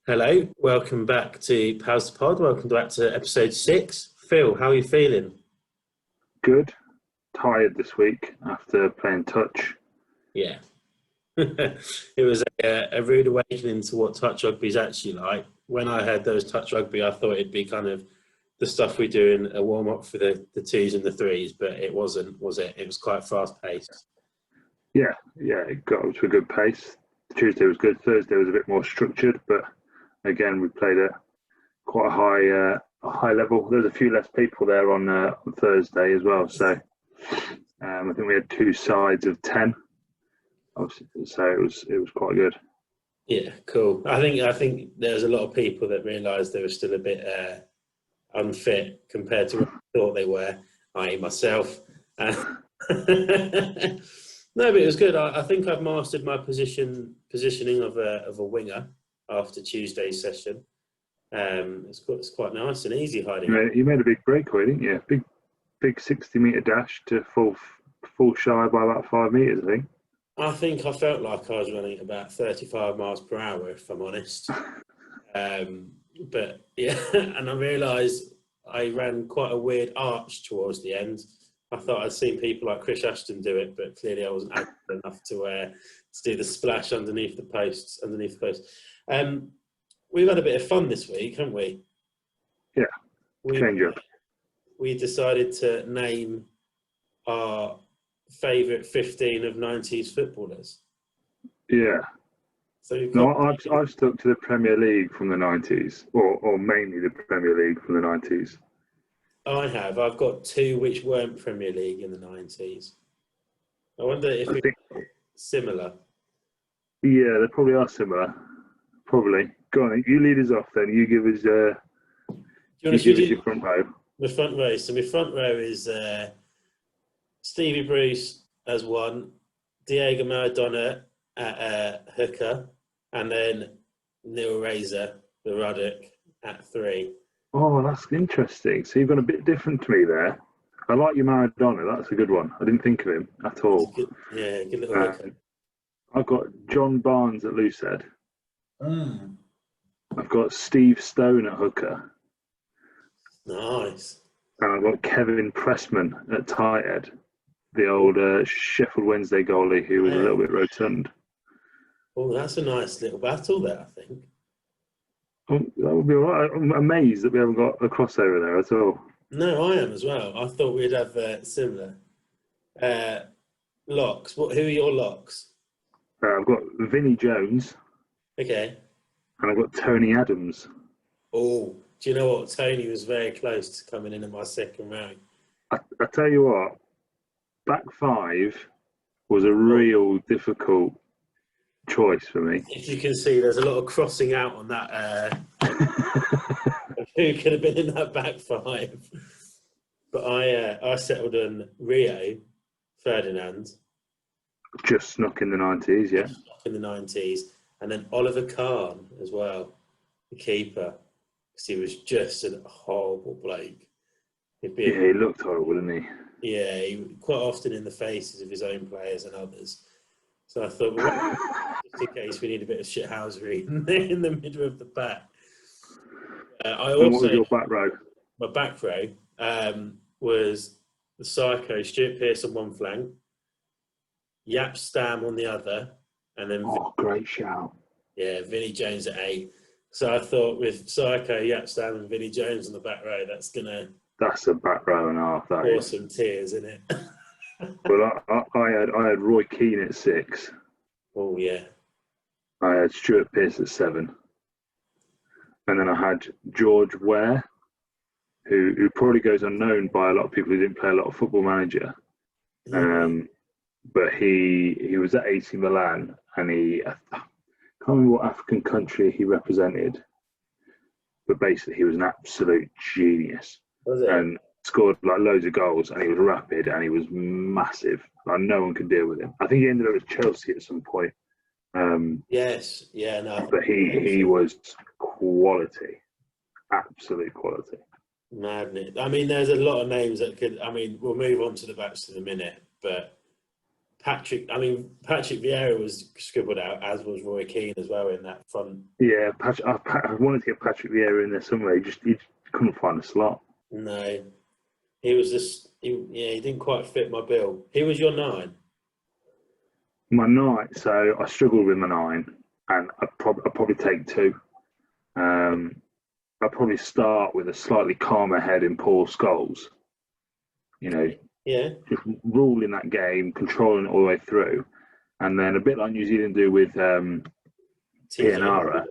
Hello, welcome back to Pals the Pod. Welcome back to episode 6. Phil, how are you feeling? Good. Tired this week after playing touch. Yeah. It was a rude awakening to what touch rugby is actually like. When I heard those touch rugby, I thought it'd be kind of the stuff we do in a warm-up for the twos and the threes, but it wasn't, was it? It was quite fast-paced. Yeah, it got up to a good pace. Tuesday was good. Thursday was a bit more structured, but again, we played at quite a high level. There's a few less people there on Thursday as well, so I think we had two sides of 10. So it was quite good. Yeah, cool. I think there's a lot of people that realised they were still a bit unfit compared to what I thought they were, i.e. myself. No, but it was good. I think I've mastered my positioning of a winger after Tuesday's session. It's quite nice and easy hiding. You made a big breakaway, didn't you? Big 60-metre dash to full shy by about 5 metres, I think. I think I felt like I was running about 35 miles per hour, if I'm honest. But yeah, and I realised I ran quite a weird arch towards the end. I thought I'd seen people like Chris Ashton do it, but clearly I wasn't accurate enough to do the splash underneath the posts. We've had a bit of fun this week, haven't we? Yeah, change up. We decided to name our favourite 15 of 90s footballers. Yeah. So I've stuck to the Premier League from the 90s, or mainly the Premier League from the 90s. I've got two which weren't Premier League in the 90s. I wonder if we're similar. Yeah, they probably are similar. Probably. Go on, you lead us off then. You give us your front row. My front row. So my front row is Stevie Bruce as one, Diego Maradona at hooker, and then Neil Razor, the Ruddock, at 3. Oh, that's interesting. So you've gone a bit different to me there. I like your Maradona. That's a good one. I didn't think of him at all. Good little hooker. I've got John Barnes at loosehead. I've got Steve Stone at hooker. Nice. And I've got Kevin Pressman at tight head, the old Sheffield Wednesday goalie who was a little bit rotund. Oh, that's a nice little battle there, I think. That would be all right. I'm amazed that we haven't got a crossover there at all. No, I am as well. I thought we'd have similar. Locks. Who are your locks? I've got Vinnie Jones. Okay. And I've got Tony Adams. Oh, do you know what? Tony was very close to coming in at my second row. I tell you what, back 5 was a real difficult choice for me. If you can see, there's a lot of crossing out on that. Who could have been in that back 5? But I settled on Rio Ferdinand. Just snuck in the 90s, yeah. In the 90s. And then Oliver Kahn as well, the keeper. Because he was just a horrible bloke. He looked horrible, didn't he? Yeah, he quite often in the faces of his own players and others. So I thought, well, just in case we need a bit of shithousery in the middle of the pack. What was your back row? My back row was the psycho Stuart Pearce on one flank, Yap Stam on the other, and then great shout. Yeah, Vinnie Jones at 8. So I thought with psycho, Yap Stam, and Vinnie Jones on the back row, that's a back row and a half. That pour some tears, isn't it? Well, I had Roy Keane at 6. Oh yeah. I had Stuart Pearce at 7. And then I had George Ware, who probably goes unknown by a lot of people who didn't play a lot of Football Manager. But he was at AC Milan, and I can't remember what African country he represented. But basically, he was an absolute genius. Was it? And scored like loads of goals, and he was rapid, and he was massive. Like, no one could deal with him. I think he ended up at Chelsea at some point. Yes, yeah, no. But he was quality, absolute quality. Madness. I mean, there's a lot of names that could. I mean, we'll move on to the backs in a minute, but Patrick Vieira was scribbled out, as was Roy Keane as well in that front. Yeah, I wanted to get Patrick Vieira in there somewhere. He just couldn't find a slot. No, he was he didn't quite fit my bill. He was your 9. My 9, so I struggled with my 9, and I'd probably take 2. I'd probably start with a slightly calmer head in Paul Scholes. You know, just ruling that game, controlling it all the way through, and then a bit like New Zealand do with Pianara,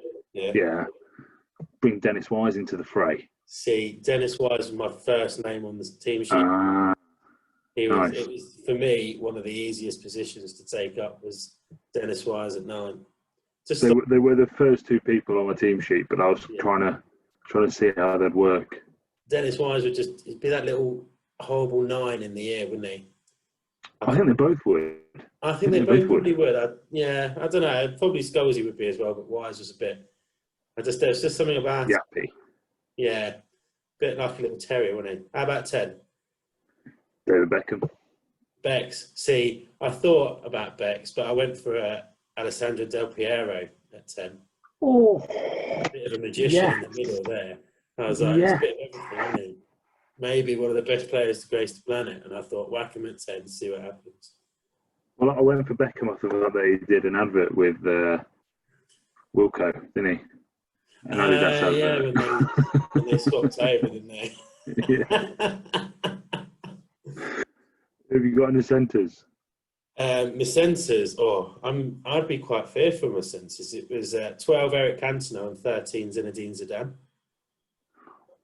bring Dennis Wise into the fray. See, Dennis Wise was my first name on the team sheet. It was, for me, one of the easiest positions to take up was Dennis Wise at 9. They were the first 2 people on my team sheet, but I was trying to see how they'd work. Dennis Wise would he'd be that little horrible 9 in the air, wouldn't he? I think they both would. I think they both probably would. I don't know. Probably Scholesy would be as well, but Wise was a bit. There's just something about Yappy. Yeah, a bit like a little terrier, wasn't he? How about 10? David Beckham. Bex. See, I thought about Bex, but I went for Alessandro Del Piero at 10. Oh, a bit of a magician in the middle there. I was like, it's a bit of everything, isn't he? Maybe one of the best players to grace the planet, and I thought, whack him at 10, see what happens. Well, I went for Beckham. I thought that he did an advert with Wilco, didn't he? An Adidas advert. When they swapped over, didn't they? Yeah. Have you got any centres? My centres, I'd be quite fearful of my centres. It was 12 Eric Cantona and 13 Zinedine Zidane.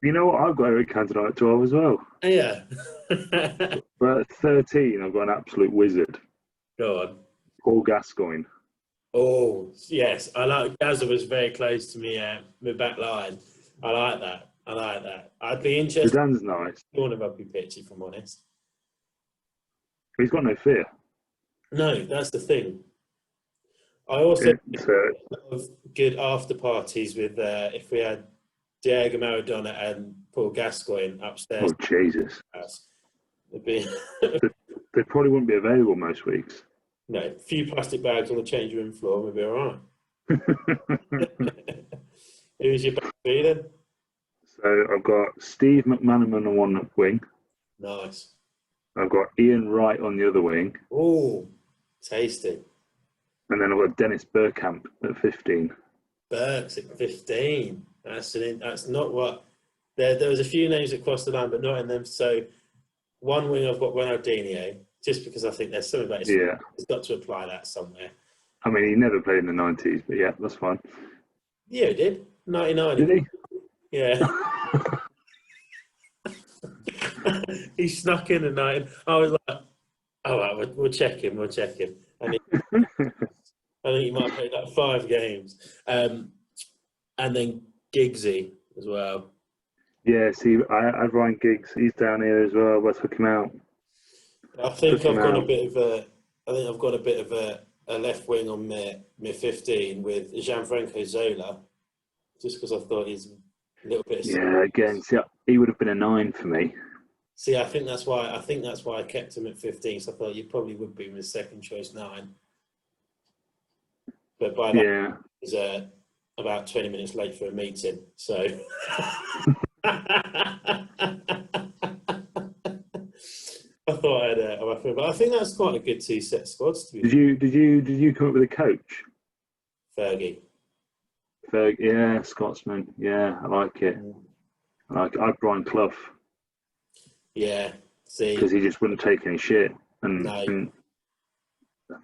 You know what? I've got Eric Cantona at 12 as well. Yeah. But at 13, I've got an absolute wizard. Go on. Paul Gascoigne. Oh, yes. I like Gazza was very close to me, my back line. I like that. I'd be interested. Zidane's nice. On a rugby pitch, if I'm honest. He's got no fear. No, that's the thing. I also love good after parties with if we had Diego Maradona and Paul Gascoigne upstairs. Oh, Jesus. They probably wouldn't be available most weeks. No, a few plastic bags on the change room floor, we'll be all right. Who's your back three then? So I've got Steve McManaman on one wing. Nice. I've got Ian Wright on the other wing. Oh, tasty. And then I've got Dennis Bergkamp at 15. Burks at 15. That's not what... There was a few names that crossed the line, but not in them. So one wing I've got Ronaldinho, just because I think there's something about it. Yeah. He's got to apply that somewhere. I mean, he never played in the 90s, but yeah, that's fine. Yeah, he did. 99. Did he? Yeah. He snuck in the night. I was like, all right, we'll check him. And I think he might have played like 5 games. And then Giggsy as well. Yeah, see, I had Ryan Giggs. He's down here as well. I took him out. I think I've got a bit of a left wing on my 15 with Gianfranco Zola, just because I thought he's a little bit. Yeah, again, see, he would have been a 9 for me. See, I think that's why I kept him at 15. So I thought you probably would be my second choice 9. But by that, he was about 20 minutes late for a meeting. So. I thought I'd but I think that's quite a good 2-set squads. To be Did you come up with a coach? Fergie, yeah, Scotsman. Yeah, I like it. I had Brian Clough. Yeah, see, because he just wouldn't take any shit, and I think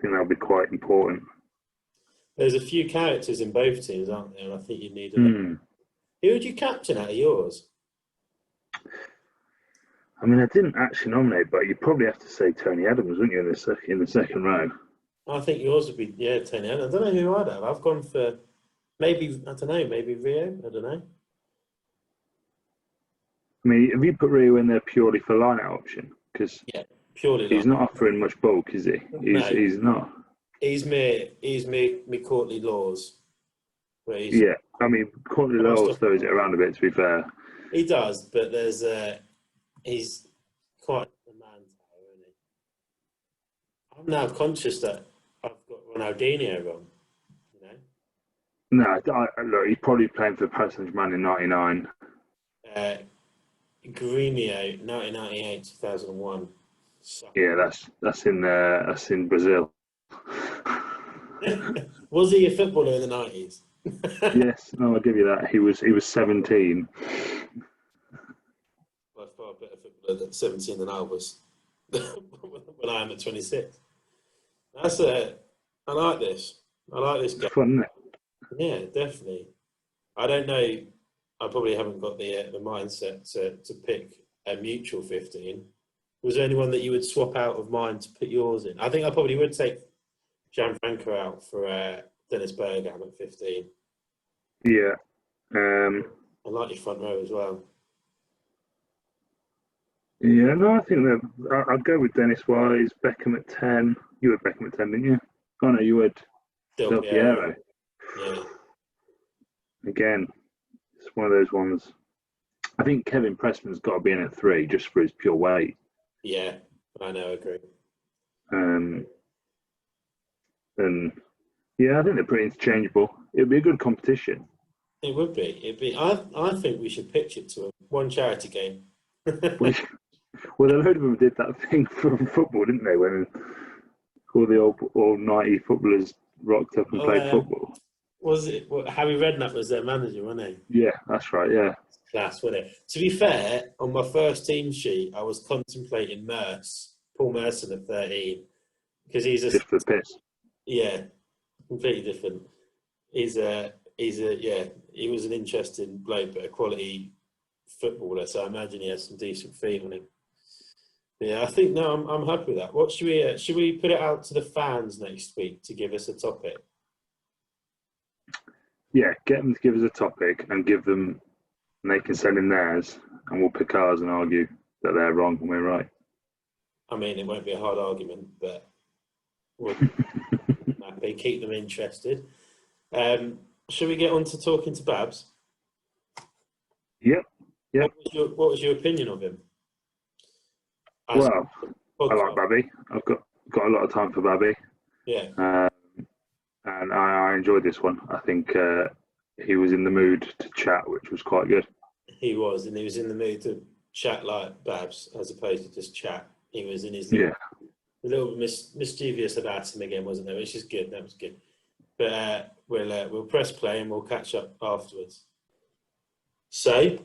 that'll be quite important. There's a few characters in both teams, aren't there? And I think you need a. Who would you captain out of yours? I mean, I didn't actually nominate, but you'd probably have to say Tony Adams, wouldn't you, in the second row? I think yours would be, Tony Adams. I don't know who I'd have. I've gone for maybe Rio. I don't know. I mean, have you put Rio in there purely for line-out option? Because purely. He's not offering much bulk, is he? He's not. He's me Courtney Laws. Yeah, I mean, Courtney Laws throws it around a bit, to be fair. He does, but he's quite a man tower, isn't I'm now conscious that I've got Ronaldinho wrong. You know, Look, he's probably playing for Paris Saint-Germain in '99. Gremio, 1998, 2001. Yeah, that's in Brazil. Was he a footballer in the 90s? Yes, no, I'll give you that. He was 17. By far a better footballer at 17 than I was when I am at 26. I like this. I like this It's game. fun, isn't it? Yeah, definitely. I don't know. I probably haven't got the mindset to pick a mutual 15. Was there anyone that you would swap out of mine to put yours in? I think I probably would take Gianfranco out for Dennis Bergkamp at 15. Yeah. I like your front row as well. Yeah, no, I think that I'd go with Dennis Wise, Beckham at 10. You were Beckham at 10, didn't you? Oh, no, you would. Del Piero. Yeah. Again, it's one of those ones. I think Kevin Pressman's got to be in at 3 just for his pure weight. Yeah, I know, I agree. And yeah, I think they're pretty interchangeable. It'd be a good competition. It would be. It'd be. I think we should pitch it to one charity game. Well, a load of them did that thing from football, didn't they? When all the old 90 footballers rocked up and played football. Was it Harry Redknapp was their manager, wasn't he? Yeah, that's right. Yeah. Class, wasn't it? To be fair, on my first team sheet, I was contemplating Paul Merson at 13, because he's just for the piss. Yeah, completely different. He was an interesting bloke, but a quality footballer. So I imagine he has some decent feet on him. Yeah, I think I'm happy with that. What should we put it out to the fans next week to give us a topic? Yeah, get them to give us a topic and they can send in theirs, and we'll pick ours and argue that they're wrong and we're right. I mean, it won't be a hard argument, but we'll keep them interested. Should we get on to talking to Babs? Yep. What was your opinion of him? I like Bobby. I've got a lot of time for Bobby. Yeah. And I enjoyed this one. I think he was in the mood to chat, which was quite good. He was in the mood to chat like Babs, as opposed to just chat. He was in his little mischievous about him again, wasn't there? Which is good. That was good. But we'll press play and we'll catch up afterwards. So,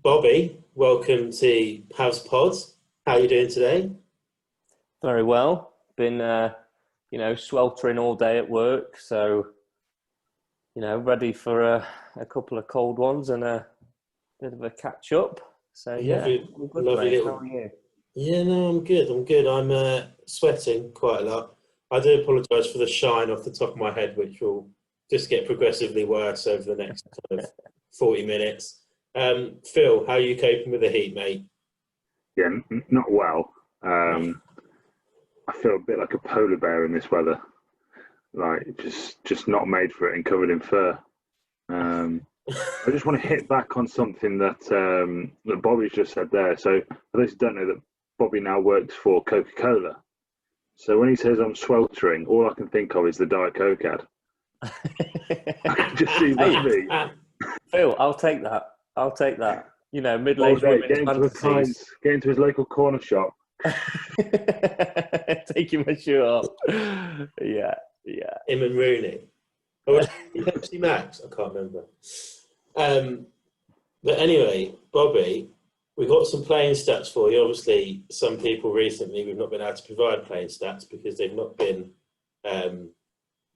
Bobbie, welcome to House Pods. How are you doing today? Very well. Been sweltering all day at work, so ready for a couple of cold ones and a bit of a catch up. So lovely little. How are you? Yeah, no, I'm good. I'm sweating quite a lot. I do apologise for the shine off the top of my head, which will just get progressively worse over the next kind of 40 minutes. Phil, how are you coping with the heat, mate? Yeah, not well. I feel a bit like a polar bear in this weather, like just not made for it and covered in fur. I just want to hit back on something that Bobbie's just said there. So for those who don't know, that Bobbie now works for Coca-Cola. So when he says I'm sweltering, all I can think of is the Diet Coke ad. I can just see that me. Phil, I'll take that. Middle-aged women's fantasies. Get into his local corner shop. Taking my shirt off. Yeah. Him and Rooney. Or Pepsi Max? I can't remember. But anyway, Bobbie, we've got some playing stats for you. Obviously, some people recently, we've not been able to provide playing stats because they've not been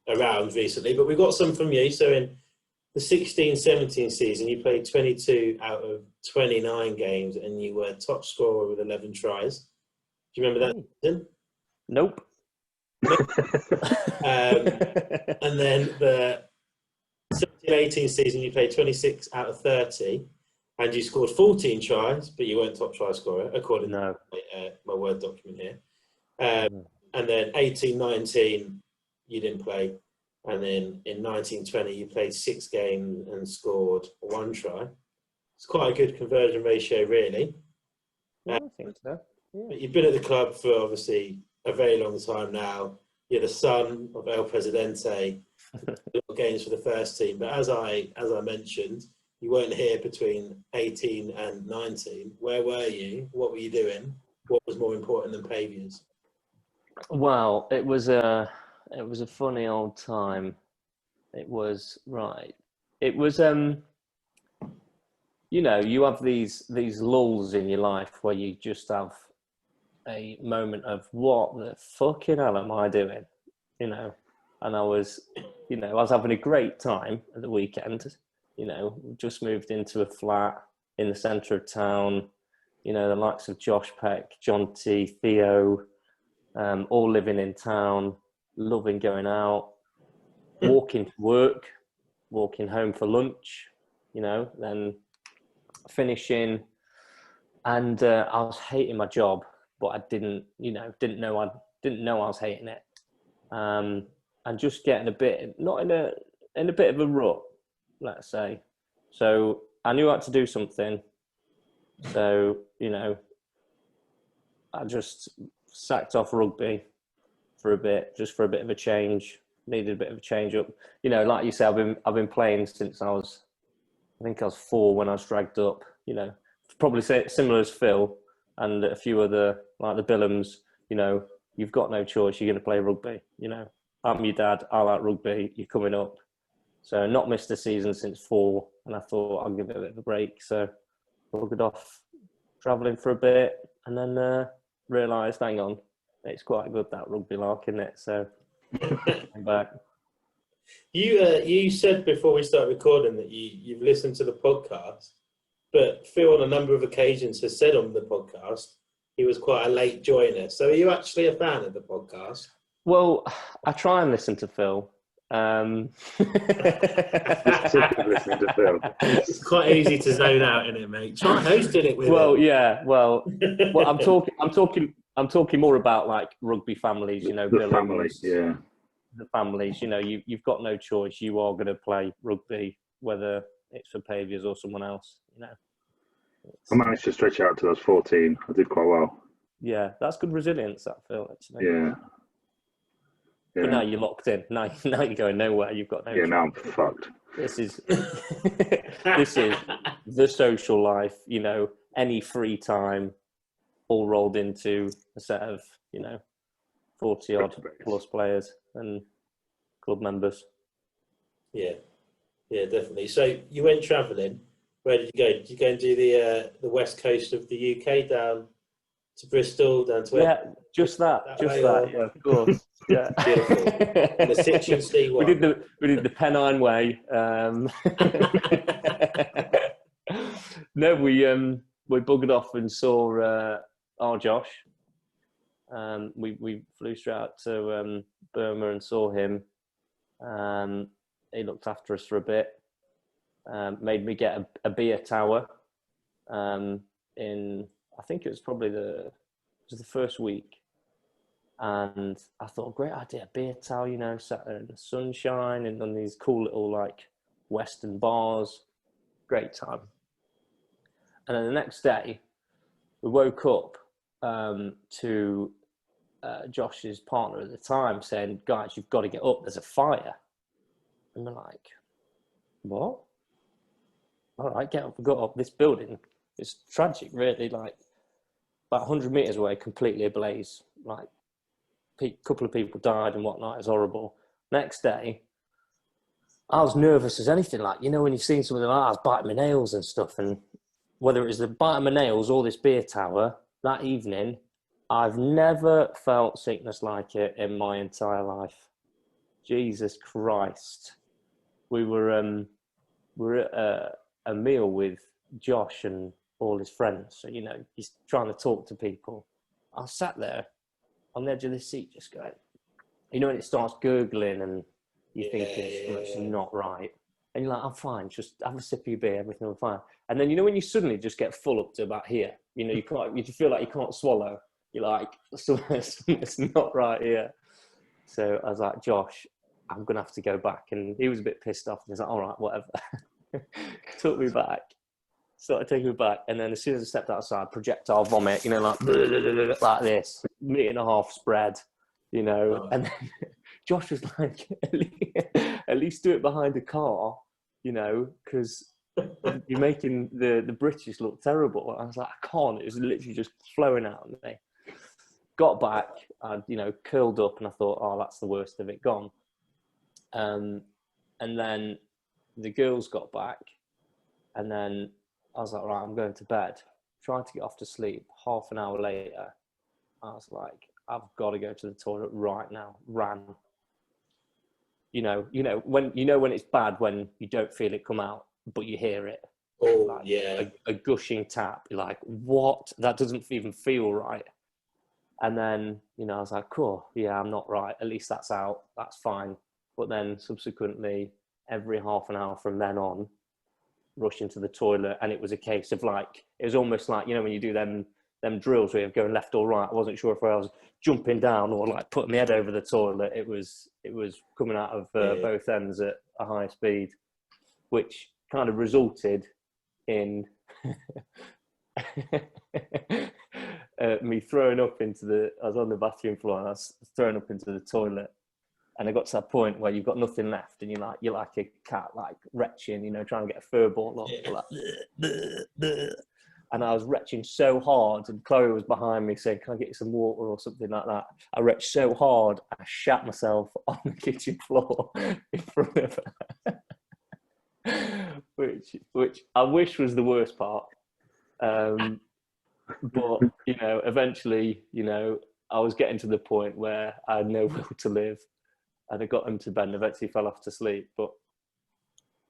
around recently. But we've got some from you. So in the 16-17 season, you played 22 out of 29 games and you were top scorer with 11 tries. Do you remember that season? Nope. And then the 17-18 season, you played 26 out of 30 and you scored 14 tries, but you weren't top try scorer, according to my Word document here. And then 18-19, you didn't play. And then in 19-20, you played 6 games and scored 1 try. It's quite a good conversion ratio, really. I think so. Yeah. But you've been at the club for obviously a very long time now. You're the son of El Presidente. Games for the first team, but as I mentioned, you weren't here between 18 and 19. Where were you? What were you doing? What was more important than pay-views? Well, it was a funny old time. It was you know, you have these lulls in your life where you just have a moment of what the fucking hell am I doing? You know, and I was having a great time at the weekend. You know, just moved into a flat in the centre of town. You know, the likes of Josh Peck, John T, Theo, all living in town, loving going out, walking to work, walking home for lunch, you know, then finishing. And I was hating my job, but I didn't know I was hating it. And just getting a bit, not in a bit of a rut, let's say. So I knew I had to do something. So, you know, I just sacked off rugby for a bit, just for a bit of a change. Needed a bit of a change up. You know, like you say, I've been playing since I think I was 4 when I was dragged up. You know, probably similar as Phil and a few other, like the Billams. You know, you've got no choice. You're going to play rugby. You know, I'm your dad. I like rugby. You're coming up. So not missed a season since 4, and I thought I'll give it a bit of a break. So bugged off travelling for a bit, and then realised, hang on, it's quite good, that rugby lark, isn't it? So came back. You said before we started recording that you've listened to the podcast, but Phil on a number of occasions has said on the podcast he was quite a late joiner. So are you actually a fan of the podcast? Well, I try and listen to Phil. It's quite easy to zone out in it, mate. Try hosting it with him. Yeah. Well, I'm talking more about like rugby families, you know, the families, yeah. The families, you know, you've got no choice. You are going to play rugby, whether it's for pay-views or someone else, you know. I managed to stretch out till I was 14. I did quite well. Yeah, that's good resilience, that Phil, actually. Yeah. But now you're locked in. Now you're going nowhere. You've got no choice. Now I'm fucked. This is the social life, you know, any free time all rolled into a set of, you know, 40 odd plus players and club members. Yeah, definitely. So you went travelling. Where did you go? Did you go and do the west coast of the UK, down to Bristol, down to just that. Yeah, of course. Yeah, beautiful. And the Sitchin Sea one. We did the Pennine Way. No, we buggered off and saw our Josh. We flew straight out to Burma and saw him. He looked after us for a bit. Made me get a beer tower. I think it was probably the first week. And I thought, great idea, beer tower, you know, sat there in the sunshine and on these cool little like Western bars. Great time. And then the next day, we woke up to Josh's partner at the time saying, guys, you've got to get up, there's a fire. And we're like, what? All right, get up. We got up. This building is tragic, really, like about 100 metres away, completely ablaze. Like, a couple of people died and whatnot. It's horrible. Next day, I was nervous as anything. Like, you know, when you've seen something like that, I was biting my nails and stuff. And whether it was the biting my nails or this beer tower, that evening, I've never felt sickness like it in my entire life. Jesus Christ. We were at a meal with Josh and all his friends. So, you know, he's trying to talk to people. I sat there on the edge of the seat just going, you know, when it starts gurgling and you're thinking it's not right. And you're like, I'm fine, just have a sip of your beer, everything will be fine. And then, you know, when you suddenly just get full up to about here, you know, you feel like you can't swallow. You're like, it's not right here. So I was like, Josh, I'm going to have to go back. And he was a bit pissed off. And he's like, all right, whatever. Took me back. Started taking me back. And then as soon as I stepped outside, projectile vomit, you know, like this. metre and a half spread, you know. And then Josh was like, at least do it behind a car, you know, because you're making the British look terrible. I was like, I can't. It was literally just flowing out of me. Got back, I, you know, curled up, and I thought, oh, that's the worst of it gone. And then the girls got back, and then I was like, right, I'm going to bed. Trying to get off to sleep. Half an hour later, I was like, I've got to go to the toilet right now. Ran. You know when it's bad when you don't feel it come out, but you hear it. Oh, like yeah. A gushing tap. You're like, what? That doesn't even feel right. And then, you know, I was like, cool, yeah, I'm not right. At least that's out. That's fine. But then subsequently, every half an hour from then on, rush into the toilet. And it was a case of like, it was almost like, you know, when you do them drills where you're going left or right, I wasn't sure if I was jumping down or like putting my head over the toilet. It was coming out of both ends at a high speed, which kind of resulted in me throwing up into I was on the bathroom floor and I was throwing up into the toilet, and I got to that point where you've got nothing left and you're like a cat, like retching, you know, trying to get a fur ball up. Yeah. Like, bleh, bleh, bleh. And I was retching so hard, and Chloe was behind me saying, can I get you some water or something like that? I retched so hard, I shat myself on the kitchen floor in front of her. which I wish was the worst part. But, you know, eventually, you know, I was getting to the point where I had no will to live, and I got him to bed and eventually fell off to sleep. But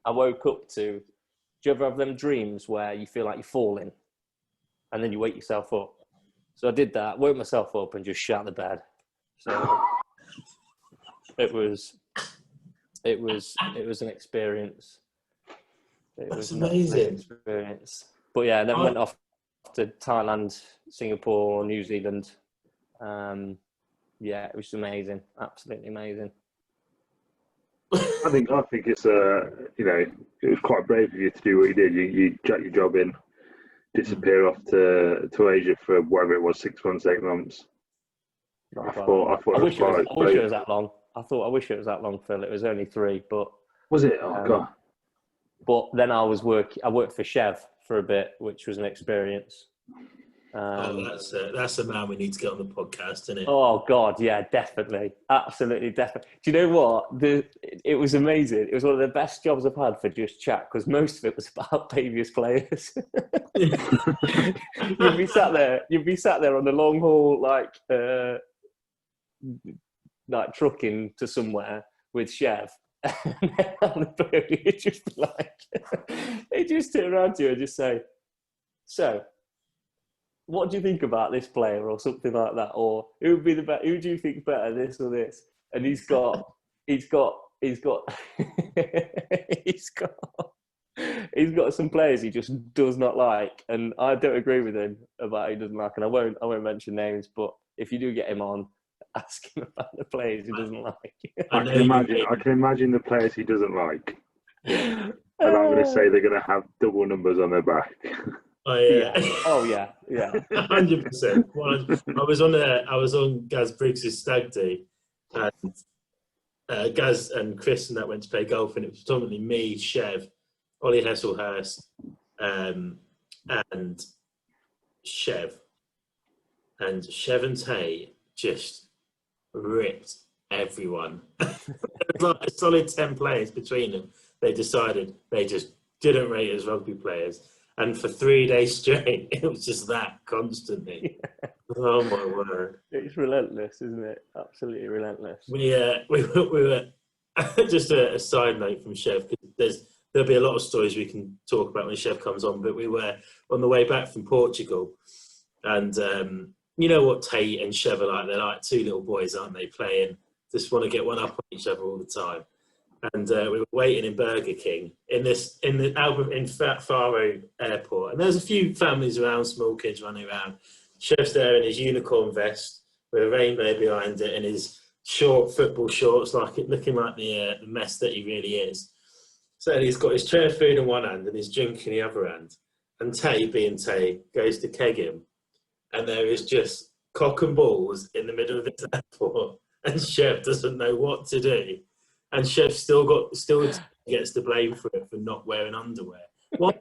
I woke up to, do you ever have them dreams where you feel like you're falling and then you wake yourself up? So I did that, woke myself up and just shat the bed. So it was an experience. That's amazing. Experience. But yeah, then went off to Thailand, Singapore, New Zealand. Yeah, it was amazing, absolutely amazing. I think it's you know, it was quite brave of you to do what you did. You jack your job in, disappear off to Asia for whatever it was, 6 months, 8 months. I wish it was that long. I wish it was that long, Phil. It was only 3, but was it? Oh god. But then I worked for Chev for a bit, which was an experience. That's a man we need to get on the podcast, isn't it? Oh God, yeah, definitely, absolutely, definitely. Do you know what? It was amazing. It was one of the best jobs I've had for just chat, because most of it was about previous players. You'd be sat there on the long haul, like trucking to somewhere with Chev. And then on the boat, you'd just be like, they just turn around to you and just say, so, what do you think about this player, or something like that, or who would be the best? Who do you think better, this or this? And he's got some players he just does not like, and I don't agree with him about he doesn't like. And I won't mention names, but if you do get him on, ask him about the players he doesn't like. I can imagine the players he doesn't like, and I'm going to say they're going to have double numbers on their back. Oh yeah. Oh yeah. 100%. I was on Gaz Briggs's stag do, and Gaz and Chris and that went to play golf, and it was predominantly me, Chev, Ollie Hesselhurst, and Chev. And Chev and Tay just ripped everyone. Like a solid 10 players between them. They decided they just didn't rate as rugby players. And for 3 days straight, it was just that constantly. Yeah. Oh my word! It's relentless, isn't it? Absolutely relentless. We were just a side note from Chev, because there'll be a lot of stories we can talk about when Chev comes on. But we were on the way back from Portugal, and you know what Tate and Chev are like? They're like 2 little boys, aren't they? Playing, just want to get one up on each other all the time. And we were waiting in Burger King in Faro Airport, and there's a few families around, small kids running around. Chef's there in his unicorn vest with a rainbow behind it, and his short football shorts, looking like the mess that he really is. So he's got his tray of food in one hand and his drink in the other hand. And Tay, being Tay, goes to keg him, and there is just cock and balls in the middle of this airport, and Chev doesn't know what to do, and Chev still gets the blame for it for not wearing underwear. Why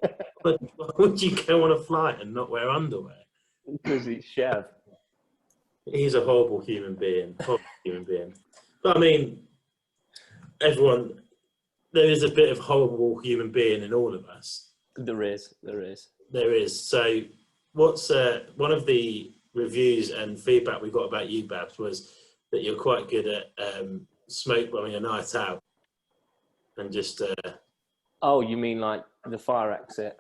would you go on a flight and not wear underwear? Because he's Chev. He's a horrible human being. Horrible human being. But I mean, everyone, there is a bit of horrible human being in all of us. There is. So, what's one of the reviews and feedback we got about you, Babs, was that you're quite good at smoke bombing a night out, and just. Oh, you mean like the fire exit?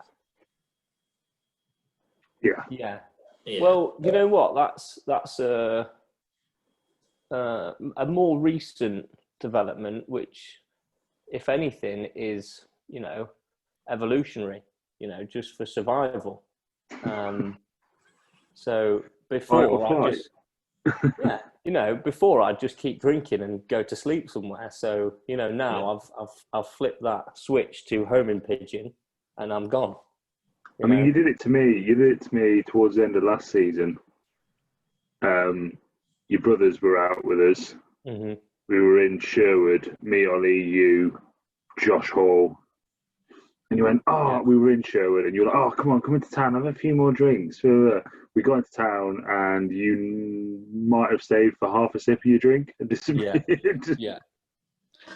Yeah. Yeah. Well, you know what? That's a more recent development, which, if anything, is evolutionary. Just for survival. So before before I'd just keep drinking and go to sleep somewhere. So now I've flipped that switch to homing pigeon, and I'm gone. I mean, you did it to me. You did it to me towards the end of last season. Your brothers were out with us. Mm-hmm. We were in Sherwood. Me, Ollie, you, Josh Hall. And you went, we were in Sherwood. And you were like, come into town, have a few more drinks. We got into town, and you might have stayed for half a sip of your drink and disappeared. Yeah.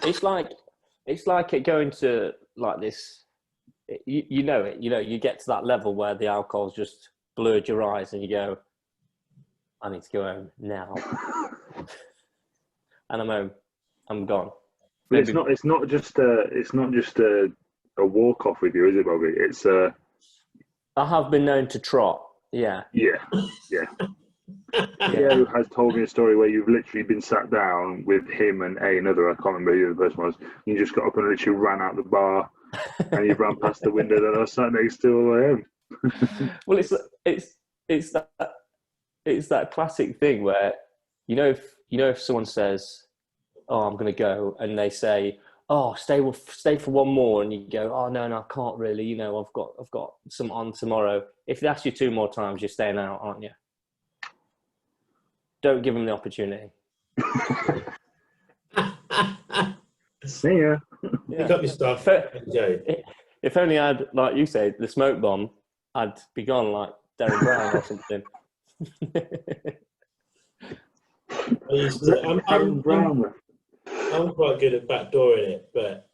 It's like it going to like this. You get to that level where the alcohol's just blurred your eyes, and you go, I need to go home now. And I'm home. I'm gone. But it's not just a walk off with you, is it, Bobbie? It's I have been known to trot. Yeah. Theo has told me a story where you've literally been sat down with him and another, I can't remember who the person was. You just got up and literally ran out the bar, and you've run past the window that I was sat next to all the way home. Well, it's that classic thing where if someone says, "Oh, I'm going to go," and they say, "Oh, stay for one more," and you go, "Oh no, I can't really. I've got some on tomorrow." If they ask you 2 more times, you're staying out, aren't you? Don't give them the opportunity. See ya. Pick up your stuff. If only I'd, like you say, the smoke bomb, I'd be gone like Derek Brown or something. I'm quite good at backdooring it, but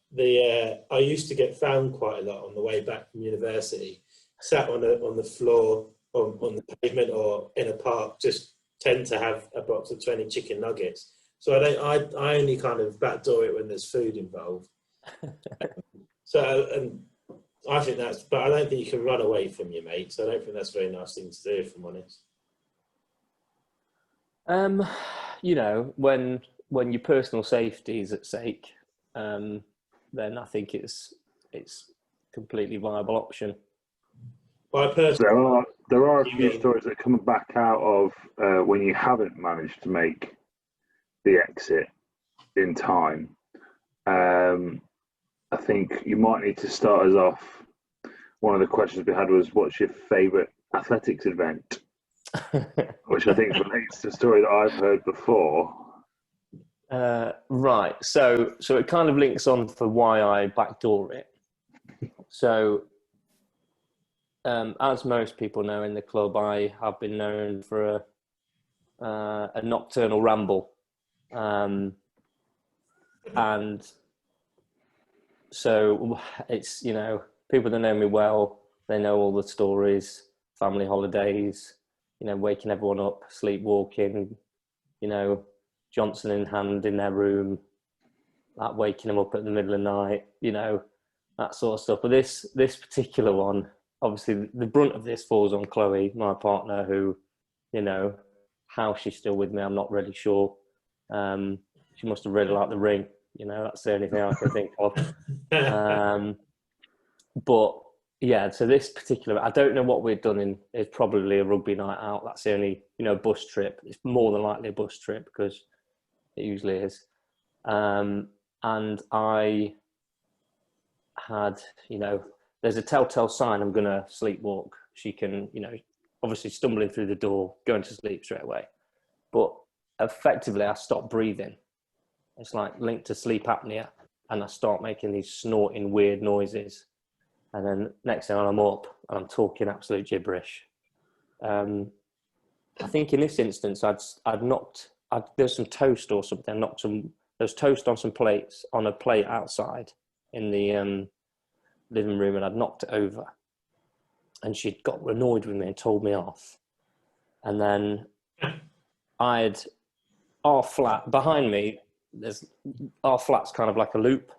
I used to get found quite a lot on the way back from university, sat on the floor, on the pavement, or in a park, just tend to have a box of 20 chicken nuggets. So I only kind of backdoor it when there's food involved. And I think but I don't think you can run away from your mates. I don't think that's a very nice thing to do, if I'm honest. When your personal safety is at stake, then I think it's completely viable option. There are a few stories that come back out of when you haven't managed to make the exit in time. I think you might need to start us off. One of the questions we had was, what's your favourite athletics event? Which I think relates to a story that I've heard before. Right. So it kind of links on for why I backdoor it. So, as most people know in the club, I have been known for a nocturnal ramble. And so it's, people that know me well, they know all the stories, family holidays, waking everyone up, sleepwalking, Johnson in hand in their room, like waking them up at the middle of the night, that sort of stuff. But this particular one, obviously the brunt of this falls on Chloe, my partner, who, how she's still with me, I'm not really sure. She must have really liked the ring, that's the only thing I can think of. But yeah, so this particular, I don't know what we've done it's probably a rugby night out. That's the only, bus trip. It's more than likely a bus trip because it usually is. And I had, there's a telltale sign I'm going to sleepwalk. She can, obviously stumbling through the door, going to sleep straight away. But effectively, I stopped breathing. It's like linked to sleep apnea, and I start making these snorting weird noises. And then next thing I'm up and I'm talking absolute gibberish. I think in this instance, there's some toast or something. There's toast on some plates, on a plate outside in the living room, and I'd knocked it over. And she'd got annoyed with me and told me off. And then our flat behind me, our flat's kind of like a loop.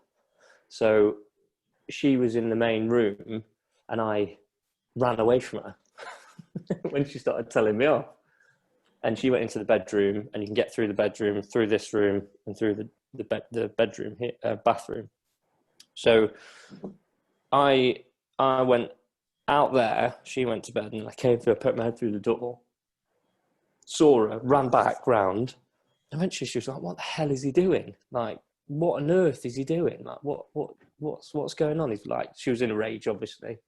So she was in the main room and I ran away from her when she started telling me off. And she went into the bedroom, and you can get through the bedroom, through this room, and through the bedroom here, bathroom. So I went out there, she went to bed, and I came through, I put my head through the door, saw her, ran back round. Eventually she was like, what the hell is he doing? Like, what on earth is he doing? Like, what's going on? He's like, she was in a rage, obviously.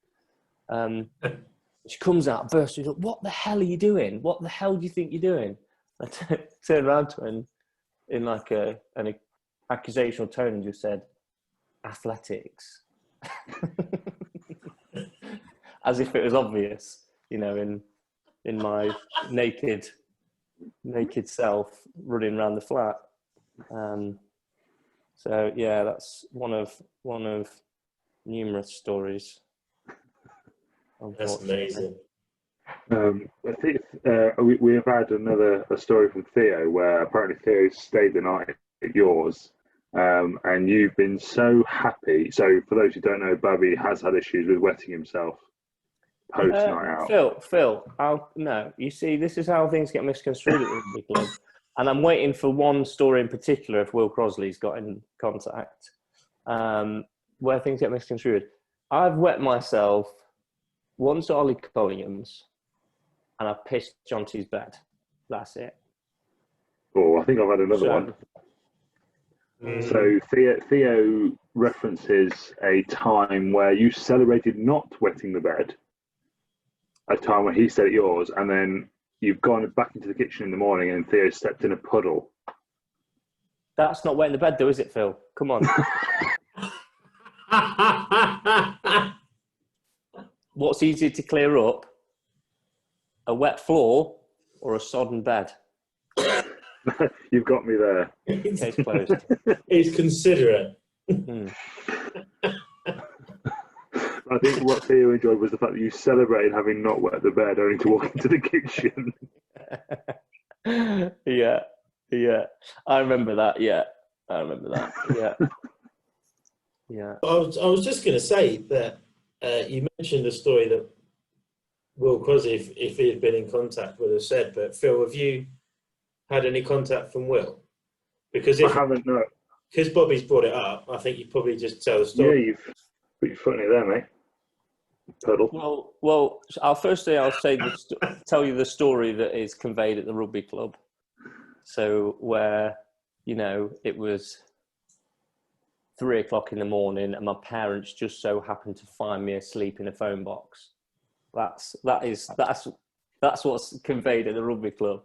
She comes out, bursts, she's like, what the hell are you doing? What the hell do you think you're doing? I turned around to her in like an accusational tone and just said, athletics. As if it was obvious, you know, in my naked self running around the flat. So yeah, that's one of numerous stories. That's amazing. I think we have had a story from Theo where apparently Theo stayed the night at yours, and you've been so happy. So for those who don't know, Bobbie has had issues with wetting himself post night out. Phil, no. You see, this is how things get misconstrued at the Rugby Club, and I'm waiting for one story in particular. If Will Crosley's got in contact, where things get misconstrued, I've wet myself once at Ollie Collins, and I pissed Jonty's bed. That's it. Oh, I think I've had another one. So Theo references a time where you celebrated not wetting the bed, a time where he stayed at yours, and then you've gone back into the kitchen in the morning and Theo stepped in a puddle. That's not wetting the bed though, is it, Phil? Come on. What's easier to clear up? A wet floor or a sodden bed? You've got me there. Case closed. He's considerate. I think what Theo enjoyed was the fact that you celebrated having not wet the bed, only to walk into the kitchen. Yeah. I remember that. Yeah. Yeah. I was just going to say that you mentioned a story that Will Crosley, if he had been in contact, would have said. But Phil, have you had any contact from Will? Because I haven't, no. Because Bobbie's brought it up, I think you probably just tell the story. Yeah, you've put your foot in it there, mate. Puddle. Well. I'll tell you the story that is conveyed at the Rugby Club. So where, you know, it was 3 o'clock in the morning, and my parents just so happened to find me asleep in a phone box. That's what's conveyed at the Rugby Club.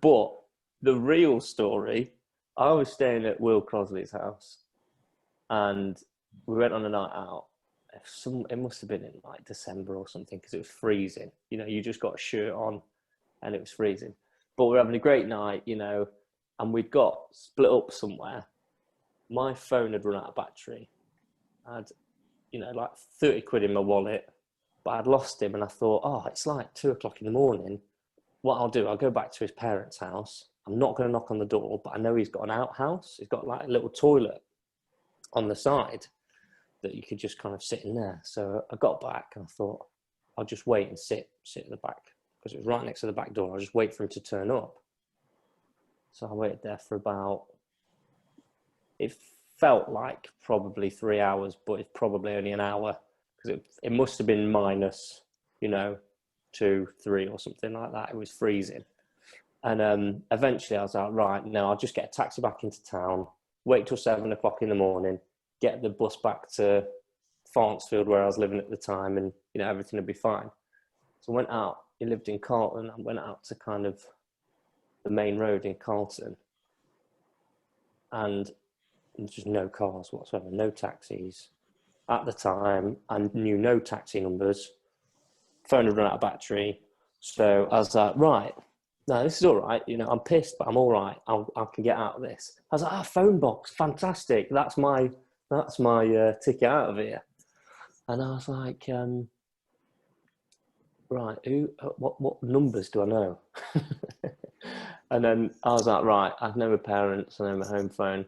But the real story, I was staying at Will Crosley's house, and we went on a night out. It must have been in like December or something, because it was freezing. You know, you just got a shirt on, and it was freezing. But we were having a great night, you know, and we'd got split up somewhere. My phone had run out of battery. I had, you know, like 30 quid in my wallet, but I'd lost him, and I thought, oh, it's like 2 o'clock in the morning. What I'll do, I'll go back to his parents' house. I'm not going to knock on the door, but I know he's got an outhouse. He's got like a little toilet on the side that you could just kind of sit in there. So I got back and I thought, I'll just wait and sit at the back, because it was right next to the back door. I'll just wait for him to turn up. So I waited there for about, it felt like probably 3 hours, but it's probably only an hour, because it must have been minus, you know, 2, 3 or something like that. It was freezing. And eventually I was like, right, no, I'll just get a taxi back into town, wait till 7 o'clock in the morning, get the bus back to Farnsfield where I was living at the time, and, you know, everything would be fine. So I went out he lived in Carlton. I went out to kind of the main road in Carlton, and just no cars whatsoever, no taxis. At the time, I knew no taxi numbers. Phone had run out of battery. So I was like, right, no, this is all right. You know, I'm pissed, but I'm all right. I can get out of this. I was like, phone box, fantastic. That's my ticket out of here. And I was like, right, what numbers do I know? And then I was like, right, I know my parents, I know my home phone.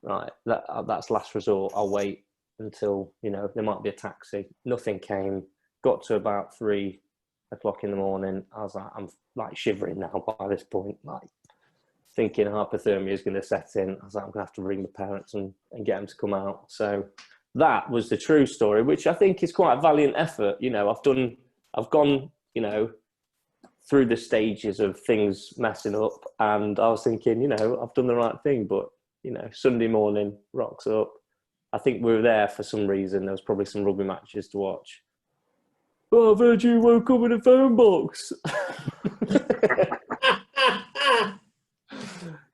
Right, that's last resort. I'll wait until, you know, there might be a taxi. Nothing came. Got to about 3 o'clock in the morning. I was like, I'm like shivering now by this point, like thinking hypothermia is going to set in. I was like, I'm going to have to ring my parents and get them to come out. So that was the true story, which I think is quite a valiant effort. You know, I've gone, you know, through the stages of things messing up, and I was thinking, you know, I've done the right thing. But, you know, Sunday morning rocks up. I think we were there for some reason. There was probably some rugby matches to watch. Oh, I've heard you woke up in a phone box.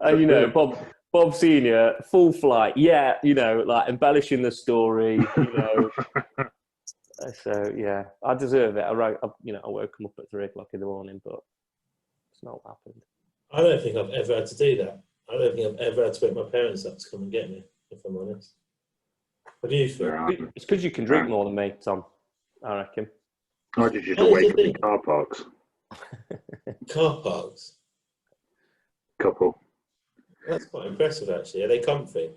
And, you know, Bob Senior, full flight. Yeah, you know, like embellishing the story, you know. So, yeah, I deserve it. I woke him up at 3 o'clock in the morning, but it's not what happened. I don't think I've ever had to do that. I don't think I've ever had to wake my parents up to come and get me, if I'm honest. What do you think? It's because you can drink more than me, Tom, I reckon. I just used to wake up in car parks. Car parks? Couple. That's quite impressive, actually. Are they comfy?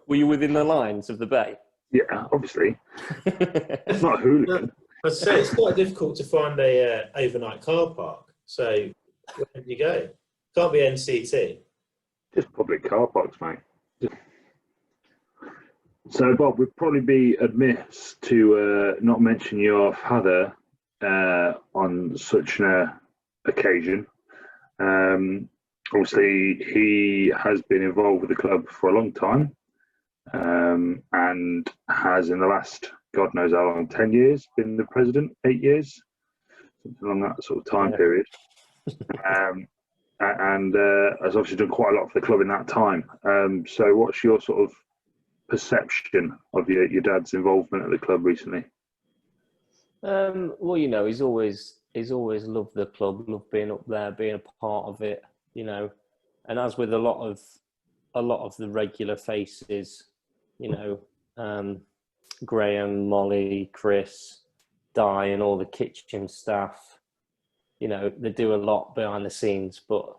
Were you within the lines of the bay? Yeah, obviously. It's not a hooligan. I say it's quite difficult to find a overnight car park. So where do you go? Can't be NCT. Just public car parks, mate. So, Bob, we'd probably be amiss to not mention your father on such an occasion. Obviously, he has been involved with the club for a long time, and has, in the last, God knows how long, 10 years, been the president, 8 years, something along that sort of time period. And has obviously done quite a lot for the club in that time. So what's your sort of perception of your dad's involvement at the club recently? Well, you know, he's always loved the club, loved being up there, being a part of it, you know. And as with a lot of the regular faces, you know, Graham, Molly, Chris, Di, and all the kitchen staff, you know, they do a lot behind the scenes. But,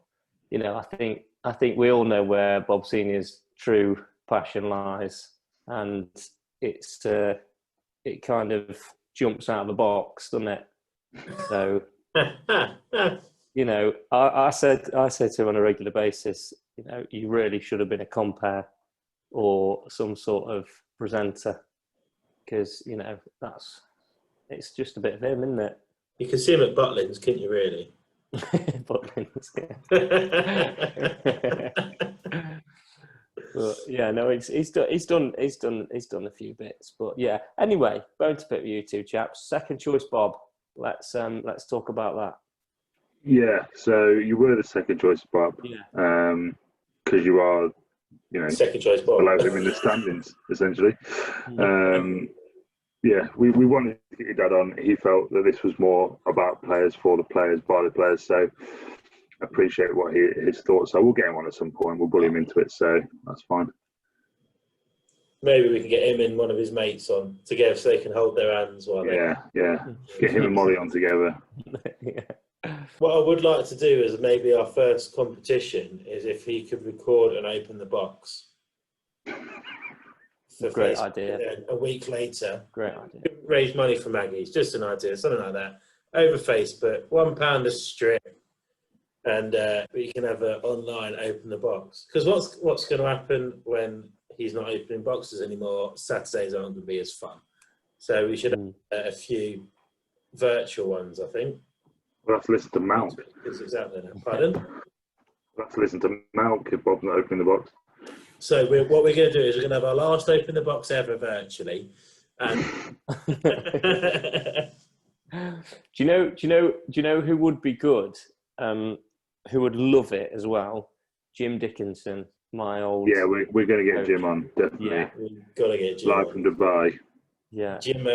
you know, I think we all know where Bob Senior's true passion lies, and it kind of jumps out of the box, doesn't it? So, you know, I said to him on a regular basis, you know, you really should have been a compere or some sort of presenter, because, you know, it's just a bit of him, isn't it? You can see him at Butlins, couldn't you, really? Butlins, yeah. But yeah, no, he's done a few bits. But yeah, anyway, bone to pick with you two chaps. Second choice, Bob. Let's talk about that. Yeah, so you were the second choice, Bob. Yeah. Because you are, you know, second choice, Bob. below him in the standings, essentially. Yeah, we wanted to get your dad on. He felt that this was more about players, for the players, by the players. So I appreciate what his thoughts are. We'll get him on at some point. We'll bully him into it, so that's fine. Maybe we can get him and one of his mates on together so they can hold their hands while Yeah. Get him and Molly on together. Yeah. What I would like to do is maybe our first competition is if he could record and open the box. Great idea. A week later. Great idea. Raise money for Maggie's, just an idea, something like that. Over Facebook, £1 a strip. And we can have an online open the box. Because what's going to happen when he's not opening boxes anymore? Saturdays aren't going to be as fun. So we should have a few virtual ones, I think. We'll have to listen to Malk. It's exactly that. Pardon? We'll have to listen to Malk if Bob's not opening the box. So what we're going to do is we're going to have our last open the box ever virtually. And Do you know who would be good? Who would love it as well? Jim Dickinson, my old. Yeah, we're going to get coach. Jim on, definitely. Yeah. We've got to get Jim Live on. from Dubai. Yeah. Jim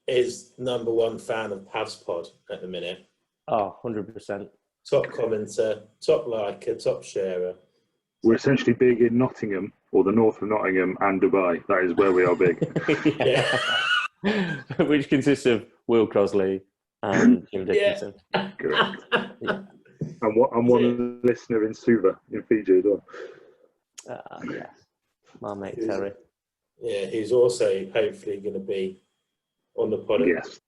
is #1 fan of Pavs Pod at the minute. Oh, 100%. Top commenter, top liker, top sharer. We're essentially big in Nottingham, or the north of Nottingham and Dubai. That is where we are big. Yeah. Which consists of Will Crosley and Jim Dickinson. Correct. Yeah. I'm one listener in Suva, in Fiji as well. Yeah. My mate Terry. Yeah, he's also hopefully going to be on the pod. Yes.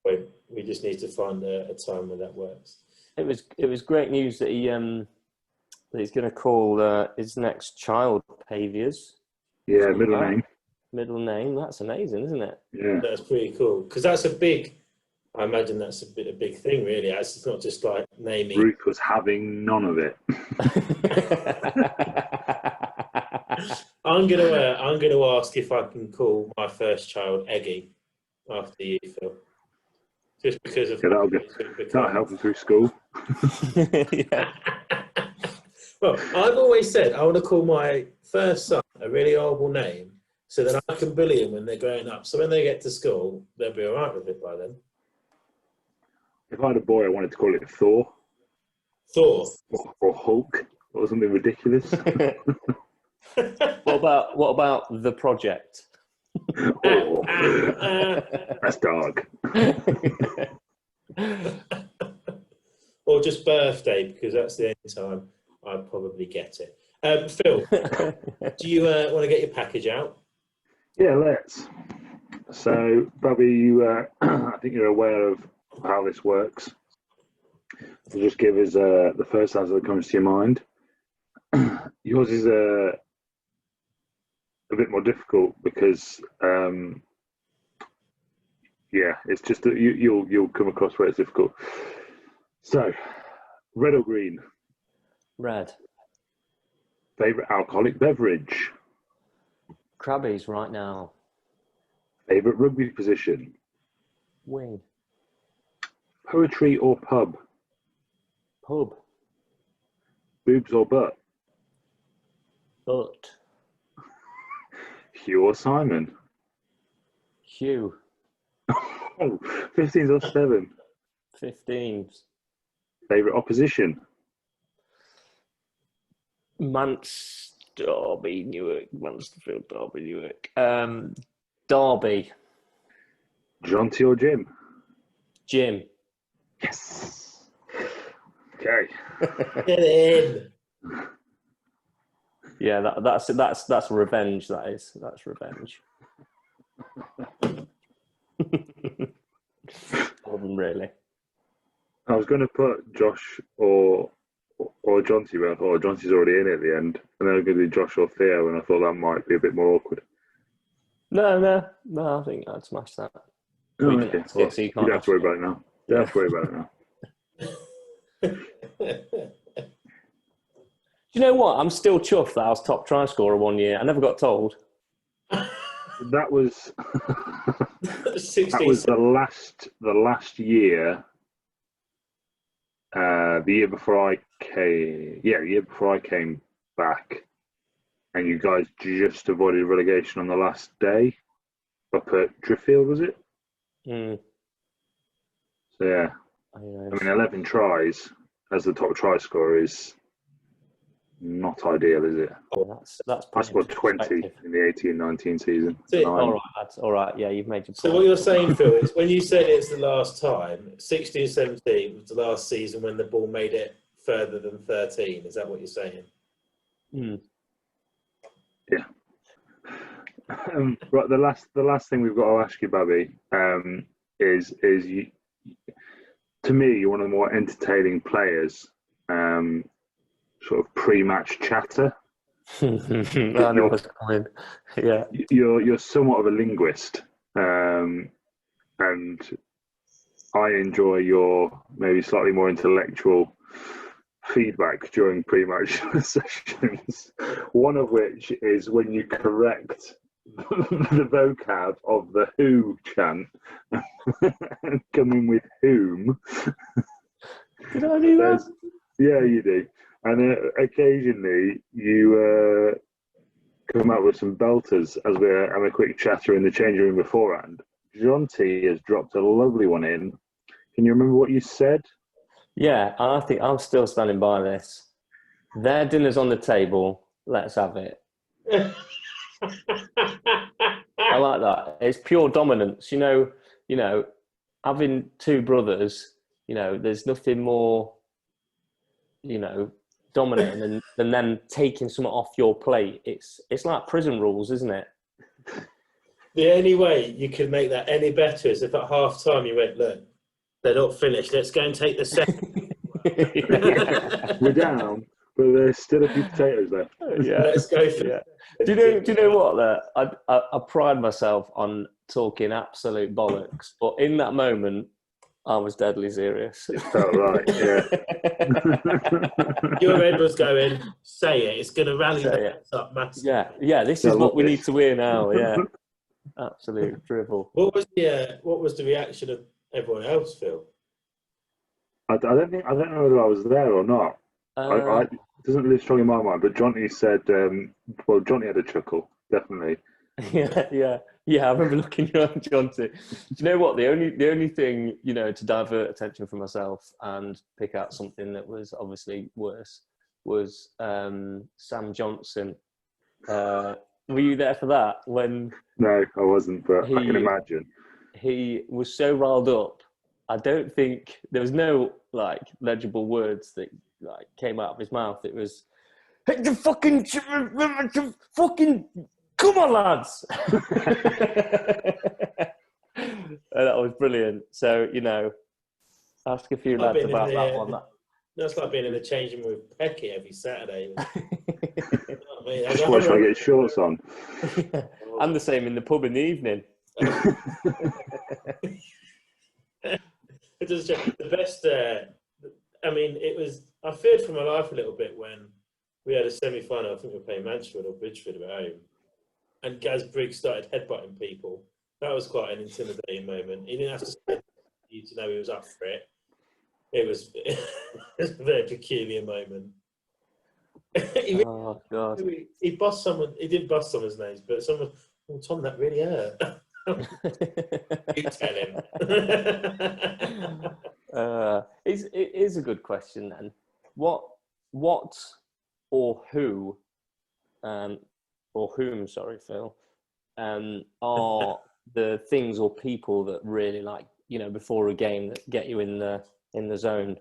We just need to find a time when that works. It was great news that that he's going to call his next child Pavias. Yeah, middle name. Middle name. That's amazing, isn't it? Yeah. That's pretty cool because that's a big. I imagine that's a big thing, really. It's not just like naming. Ruth was having none of it. I'm gonna ask if I can call my first child Eggy after you, Phil. Just because of that'll help him through school. Yeah. Well, I've always said I want to call my first son a really horrible name so that I can bully him when they're growing up. So when they get to school, they'll be all right with it by then. If I had a boy, I wanted to call it Thor. Thor. Or Hulk, or something ridiculous. What about The Project? Oh, that's dark. Or just birthday, because that's the only time I'd probably get it. Phil, do you want to get your package out? Yeah, let's. So, Bobbie, you, I think you're aware of how this works. So just give us the first answer that comes to your mind. Yours is a bit more difficult because, it's just that you'll come across where it's difficult. So, red or green? Red. Favorite alcoholic beverage? Crabbies right now. Favorite rugby position? Wing. Poetry or pub? Pub. Boobs or butt? Butt. Hugh or Simon? Hugh. Oh, 15s or 7? 15s. Favorite opposition? Derby, Newark. Mansfield, Derby, Newark. Derby. Jonty or Jim? Jim. Yes. Okay. Get in. Yeah, that's revenge. That's revenge. Really. I was going to put Josh or Jonty, but I thought Jonty's already in at the end, and then I was going to do Josh or Theo, and I thought that might be a bit more awkward. No, I think I'd smash that. Oh, okay. Well, so you don't have to worry about it now. You don't have to worry about it now. Do you know what? I'm still chuffed that I was top try scorer one year. I never got told. That was that was the last year. The year before I came, the year before I came back, and you guys just avoided relegation on the last day up at Driffield, was it? Mm. So yeah, I mean, 11 tries as the top try scorer is not ideal, is it? Oh, that's I scored 20 in the 18-19 season. All right. Yeah, you've made your point. So what you're saying, Phil, is when you said it's the last time, 16-17 was the last season when the ball made it further than 13. Is that what you're saying? Mm. Yeah. Right. The last thing we've got to ask you, Bobbie, is you. To me, you're one of the more entertaining players. Sort of pre-match chatter. I know what's coming. Yeah. You're somewhat of a linguist, and I enjoy your maybe slightly more intellectual feedback during pre-match sessions. One of which is when you correct the vocab of the who chant and coming with whom. Did I do that? Yeah, you do. And occasionally you come up with some belters as we're having a quick chatter in the changing room beforehand. John T has dropped a lovely one in. Can you remember what you said? Yeah, I think I'm still standing by this. Their dinner's on the table. Let's have it. I like that. It's pure dominance. You know, having two brothers, there's nothing more, dominating than them taking something off your plate. It's like prison rules, isn't it? The only way you could make that any better is if at half time you went, look, they're not finished. Let's go and take the second. We're down, but there's still a few potatoes left. Yeah. Let's go for it. Do you know what? I pride myself on talking absolute bollocks, but in that moment, I was deadly serious. It felt right, yeah. Your head was going, say it. It's going to rally the heads up massively. Yeah. This is what we need to hear now. Yeah, absolute drivel. What was the reaction of everyone else, Phil? I don't know whether I was there or not. It doesn't really strong in my mind, but Johnny said, Johnny had a chuckle, definitely. Yeah. I remember looking around John too. Do you know what? The only thing, to divert attention from myself and pick out something that was obviously worse was Sam Johnson. Were you there for that? No, I wasn't, but I can imagine. He was so riled up. I don't think there was no legible words that came out of his mouth. It was, hey, the fucking come on, lads! And that was brilliant. So ask a few lads about that one. That's like being in the changing room with Pecky every Saturday. Just watch I get shorts on. And the same in the pub in the evening. It does the best. I feared for my life a little bit when we had a semi-final. I think we were playing Mansfield or Bridgeford at home, and Gaz Briggs started headbutting people. That was quite an intimidating moment. He didn't have to say you to know he was up for it. It was a very peculiar moment. Oh God! He bossed someone. He didn't bust someone's names, but someone. Oh, Tom, that really hurt. You tell him. It is a good question then. What or who, or whom? Sorry, Phil. Are the things or people that really before a game that get you in the zone?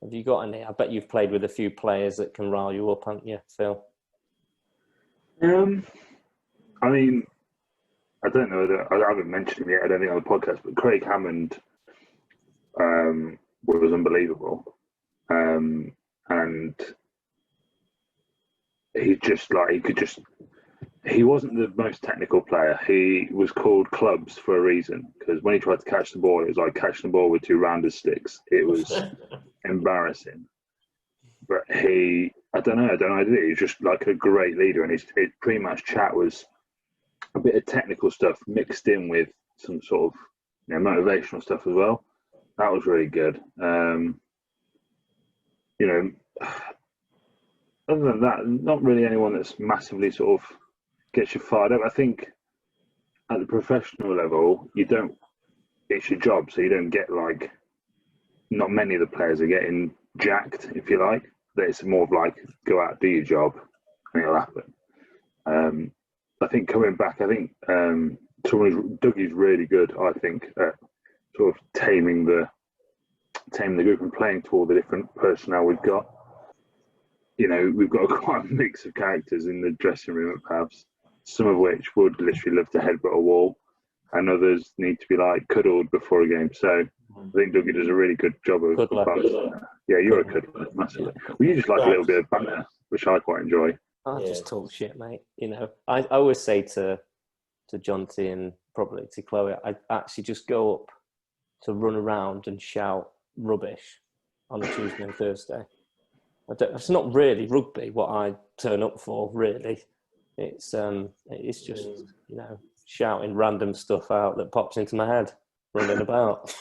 Have you got any? I bet you've played with a few players that can rile you up, haven't you, Phil? I don't know that I haven't mentioned him yet. I don't think on the podcast, but Craig Hammond was unbelievable, and he wasn't the most technical player. He was called clubs for a reason, because when he tried to catch the ball, it was like catching the ball with two rounded sticks. It was embarrassing. But I don't know. He was just like a great leader, and his pre-match chat was a bit of technical stuff mixed in with some sort of motivational stuff as well. That was really good. Other than that, not really anyone that's massively sort of gets you fired up. I think at the professional level, it's your job, so you don't get not many of the players are getting jacked, if you like. It's more of go out, do your job, and it'll happen. I think coming back, Dougie's really good, I think, at sort of taming the group and playing to all the different personnel we've got. We've got quite a mix of characters in the dressing room at Pavs, some of which would literally love to headbutt a wall, and others need to be cuddled before a game. So I think Dougie does a really good job of yeah, you're a cuddler, massively. Well, you just like a little bit of banter, which I quite enjoy. I just talk shit, mate. I always say to John T and probably to Chloe, I actually just go up to run around and shout rubbish on a Tuesday and Thursday. It's not really rugby what I turn up for, really. It's just, you know, shouting random stuff out that pops into my head, running about.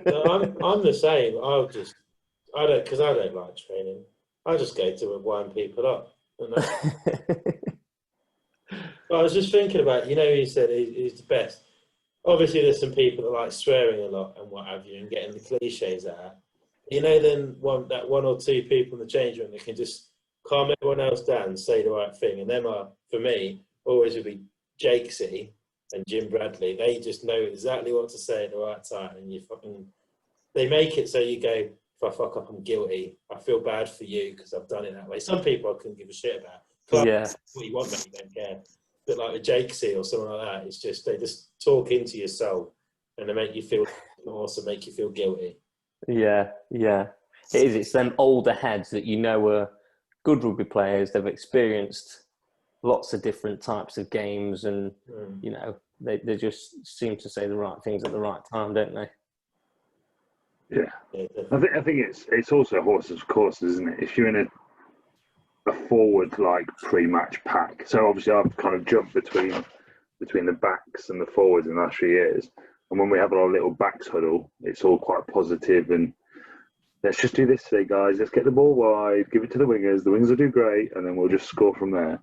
No, I'm the same. I don't like training. I just go to wind people up. I was just thinking about, you know, you said he's the best. Obviously, there's some people that like swearing a lot and what have you, and getting the cliches out. You know, then one or two people in the change room that can just calm everyone else down and say the right thing. And them are, for me, always would be Jakesy and Jim Bradley. They just know exactly what to say at the right time, and they make it so you go, if I fuck up, I'm guilty. I feel bad for you because I've done it that way. Some people I couldn't give a shit about. Yeah. What you want, mate, you don't care. But like a Jakesy or someone like that, it's just they just talk into your soul and they make you feel awesome, make you feel guilty. Yeah, yeah. It is. It's them older heads that you know are good rugby players. They've experienced lots of different types of games, and you know, they just seem to say the right things at the right time, don't they? Yeah, I think it's also horses for courses, isn't it? If you're in a forward like pre-match pack, so obviously I've kind of jumped between the backs and the forwards in the last few years, and when we have our little backs huddle, it's all quite positive and let's just do this today, guys. Let's get the ball wide, give it to the wingers. The wingers will do great, and then we'll just score from there.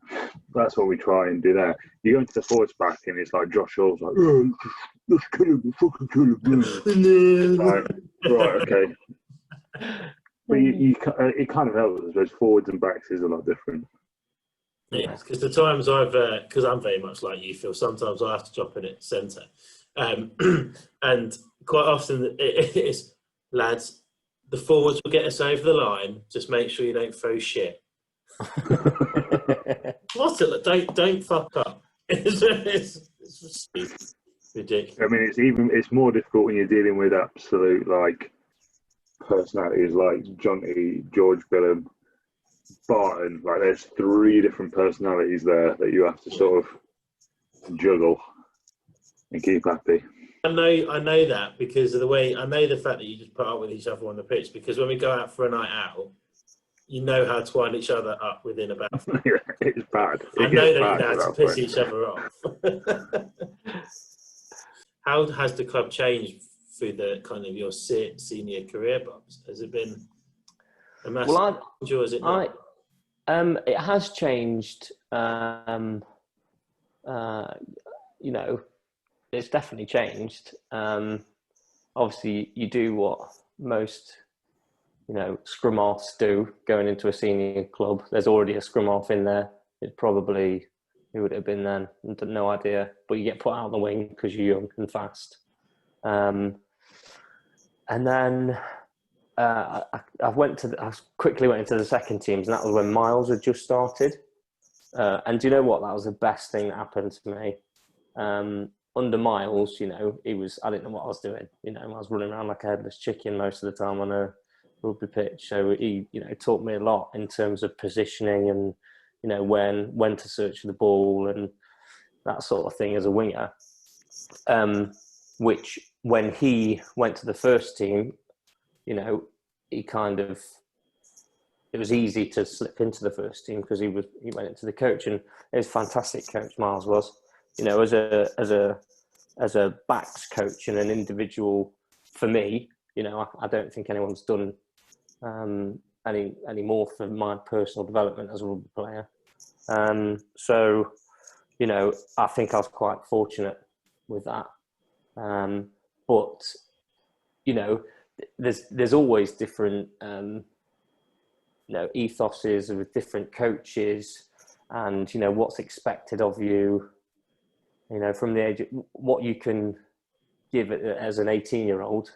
That's what we try and do there. You go into the forwards back, and it's like Josh Hall's like, oh, let's kill him, fucking kill him. Like, right, okay. But it kind of helps. Those forwards and backs is a lot different. Yeah, because the times because I'm very much like you, Phil, sometimes I have to drop in at centre. And quite often it's, lads, the forwards will get us over the line. Just make sure you don't throw shit. Don't fuck up. It's ridiculous. I mean, it's more difficult when you're dealing with absolute like personalities like Johnny, George Billum, Barton. Like, there's 3 different personalities there that you have to sort of juggle and keep happy. I know that because of the way I know the fact that you just put up with each other on the pitch. Because when we go out for a night out, you know how to wind each other up within about. Yeah, it's bad. I know that you know how to piss each other off. How has the club changed through the kind of your senior career, Bobs? Has it been a massive change, or is it not? It has changed. You know, it's definitely changed. Obviously, you do what most, you know, scrum halves do going into a senior club. There's already a scrum half in there. It's probably, who would it have been then? No idea. But you get put out on the wing because you're young and fast. And then I quickly went into the second teams, and that was when Miles had just started. And do you know what? That was the best thing that happened to me. Under Miles, you know, I didn't know what I was doing. You know, I was running around like a headless chicken most of the time on a rugby pitch. So he, you know, taught me a lot in terms of positioning and, you know, when to search for the ball and that sort of thing as a winger. Which when he went to the first team, you know, it was easy to slip into the first team because he went into the coach, and it was a fantastic coach, Miles was. You know, as a backs coach and an individual, for me, you know, I don't think anyone's done any more for my personal development as a rugby player. So, you know, I think I was quite fortunate with that. But, you know, there's always different, you know, ethoses with different coaches, and, you know, what's expected of you, you know, from the age of what you can give it as an 18-year-old,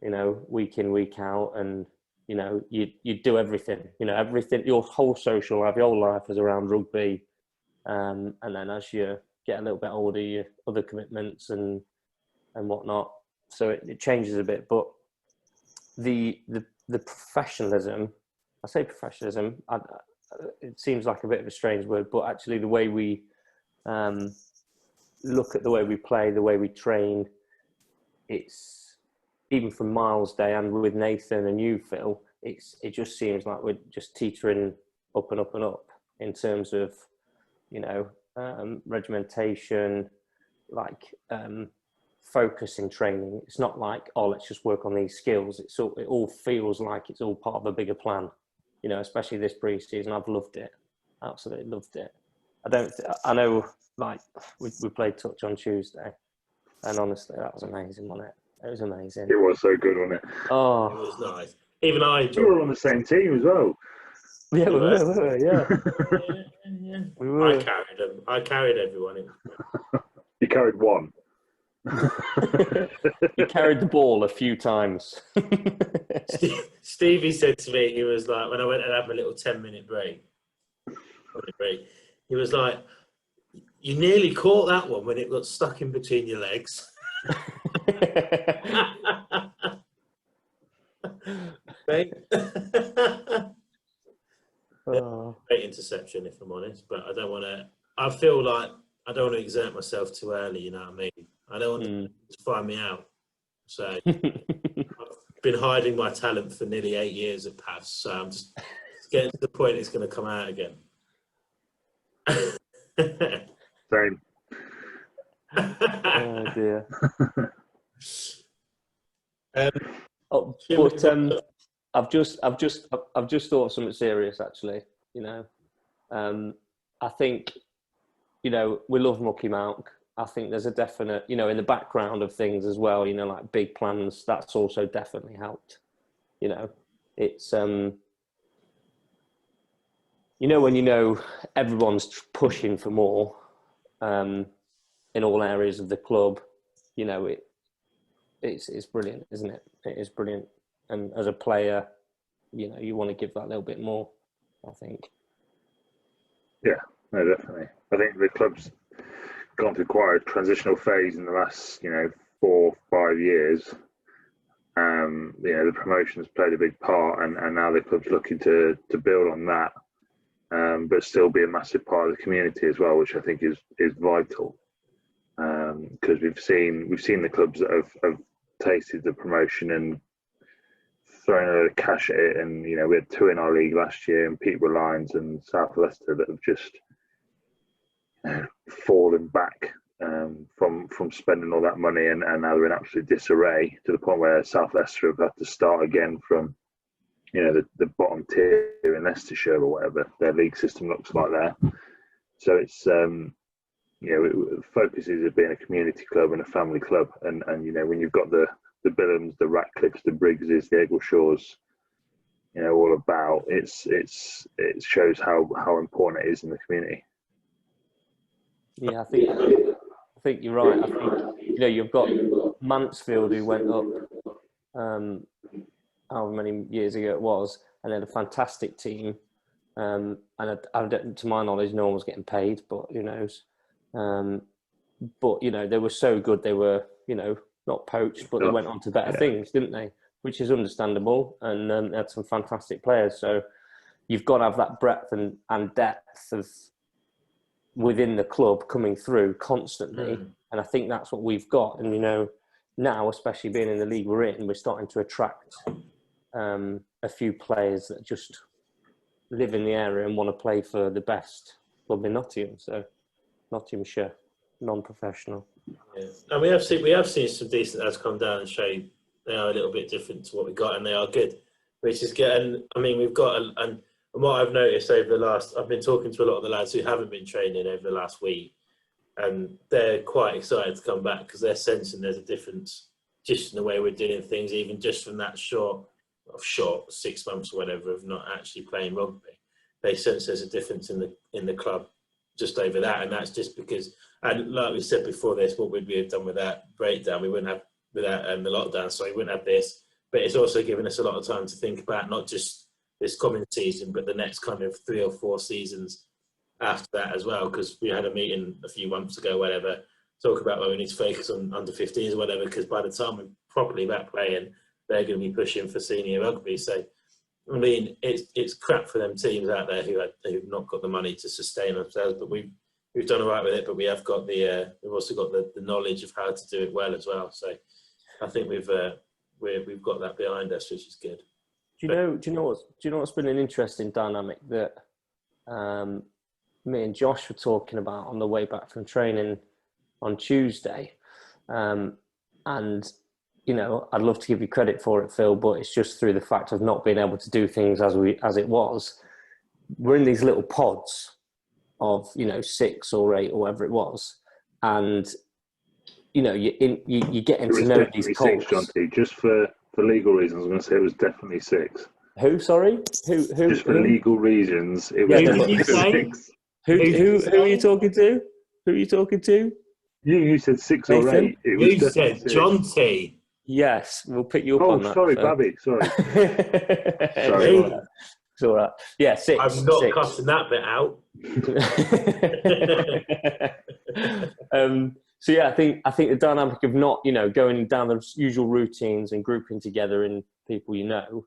you know, week in, week out. And, you know, you do everything, you know, everything, your whole social life, your whole life is around rugby. And then as you get a little bit older, your other commitments and whatnot. So it changes a bit, but the professionalism, I say professionalism, it seems like a bit of a strange word, but actually the way we look at the way we play, the way we train, it's even from Miles' day and with Nathan and you, Phil, it just seems like we're just teetering up and up and up in terms of you know, regimentation, like focus in training. It's not like, oh, let's just work on these skills. It all feels like it's all part of a bigger plan, you know, especially this pre-season. I've loved it. Absolutely loved it. I know, like, we played touch on Tuesday, and honestly, that was amazing, wasn't it? It was amazing. It was so good, wasn't it? Oh, It was nice. Even I enjoyed We were on the same team as well. yeah, we were, yeah. yeah. We were. I carried them. I carried everyone. You carried one. He carried the ball a few times. Stevie said to me, he was like, when I went and had my little 10-minute break, he was like, you nearly caught that one when it got stuck in between your legs. Great. Great interception, if I'm honest, but I don't want to. I feel like I don't want to exert myself too early. You know what I mean? I don't want to find me out. So I've been hiding my talent for nearly 8 years at PAS. So I'm just getting to the point it's going to come out again. Same. Oh dear. I've just thought of something serious, actually. You know, I think, you know, we love Mucky Malk. I think there's a definite, you know, in the background of things as well, you know, like big plans, that's also definitely helped. You know, it's, you know, when you know everyone's pushing for more in all areas of the club, you know, it's brilliant, isn't it? It is brilliant. And as a player, you know, you want to give that little bit more, I think. Yeah, no, definitely. I think the club's gone through quite a transitional phase in the last, you know, 4 or 5 years. You know, the promotions played a big part, and now the club's looking to build on that, but still be a massive part of the community as well, which I think is vital. Because we've seen the clubs that have tasted the promotion and thrown a lot of cash at it, and you know, we had 2 in our league last year, and Peterborough Lions and South Leicester that have just fallen back from spending all that money, and now they're in absolute disarray to the point where South Leicester have had to start again from, you know, the bottom tier in Leicestershire or whatever their league system looks like there. So it's you know, it focuses on being a community club and a family club, and you know, when you've got the Billams, the Ratcliffes, the Briggses, the Eggleshaws, you know, all about, it shows how important it is in the community. Yeah, I think you're right. I think, you know, you've got Mansfield, who went up however many years ago it was, and then a fantastic team. And to my knowledge, no one was getting paid, but who knows? But you know, they were so good. They were, you know, not poached, but they went on to better things, didn't they? Which is understandable, and they had some fantastic players. So you've got to have that breadth and depth of within the club coming through constantly. And I think that's what we've got. And, you know, now, especially being in the league we're in, we're starting to attract a few players that just live in the area and want to play for the best club in Nottingham. So Nottinghamshire, non-professional. Yeah. And we have seen some decent lads come down and show they are a little bit different to what we got, and they are good, which is good. And I mean, we've got and what I've noticed over the last, I've been talking to a lot of the lads who haven't been training over the last week, and they're quite excited to come back because they're sensing there's a difference just in the way we're doing things, even just from that short 6 months or whatever of not actually playing rugby. They sense there's a difference in the club just over that, and that's just because, and like we said before this, what would we have done with that breakdown? We wouldn't have, without the lockdown, so we wouldn't have this. But it's also given us a lot of time to think about not just this coming season, but the next kind of 3 or 4 seasons after that as well. Because we had a meeting a few months ago, whatever, talk about where we need to focus on under 15s or whatever. Because by the time we're properly back playing, they're going to be pushing for senior rugby. So, I mean, it's crap for them teams out there who've not got the money to sustain themselves. But we've done all right with it. But we have got we've also got the knowledge of how to do it well as well. So, I think we've got that behind us, which is good. Do you know what's been an interesting dynamic that me and Josh were talking about on the way back from training on Tuesday. And, you know, I'd love to give you credit for it, Phil, but it's just through the fact of not being able to do things as it was. We're in these little pods of, you know, 6 or 8 or whatever it was. And, you know, you're getting to know these colts. 6, John T. Just for legal reasons, I'm going to say it was definitely 6. Who, sorry? Who? Just for legal reasons, it was definitely 6. Who are you talking to? Who are you talking to? You said 6 or 8. It was you said 6. John T. Yes, we'll pick you up on that. Oh, sorry, Bobbie. Sorry. Sorry. It's all right. Yeah, 6. I'm not 6. cutting that bit out. So yeah, I think the dynamic of not, you know, going down the usual routines and grouping together in people, you know,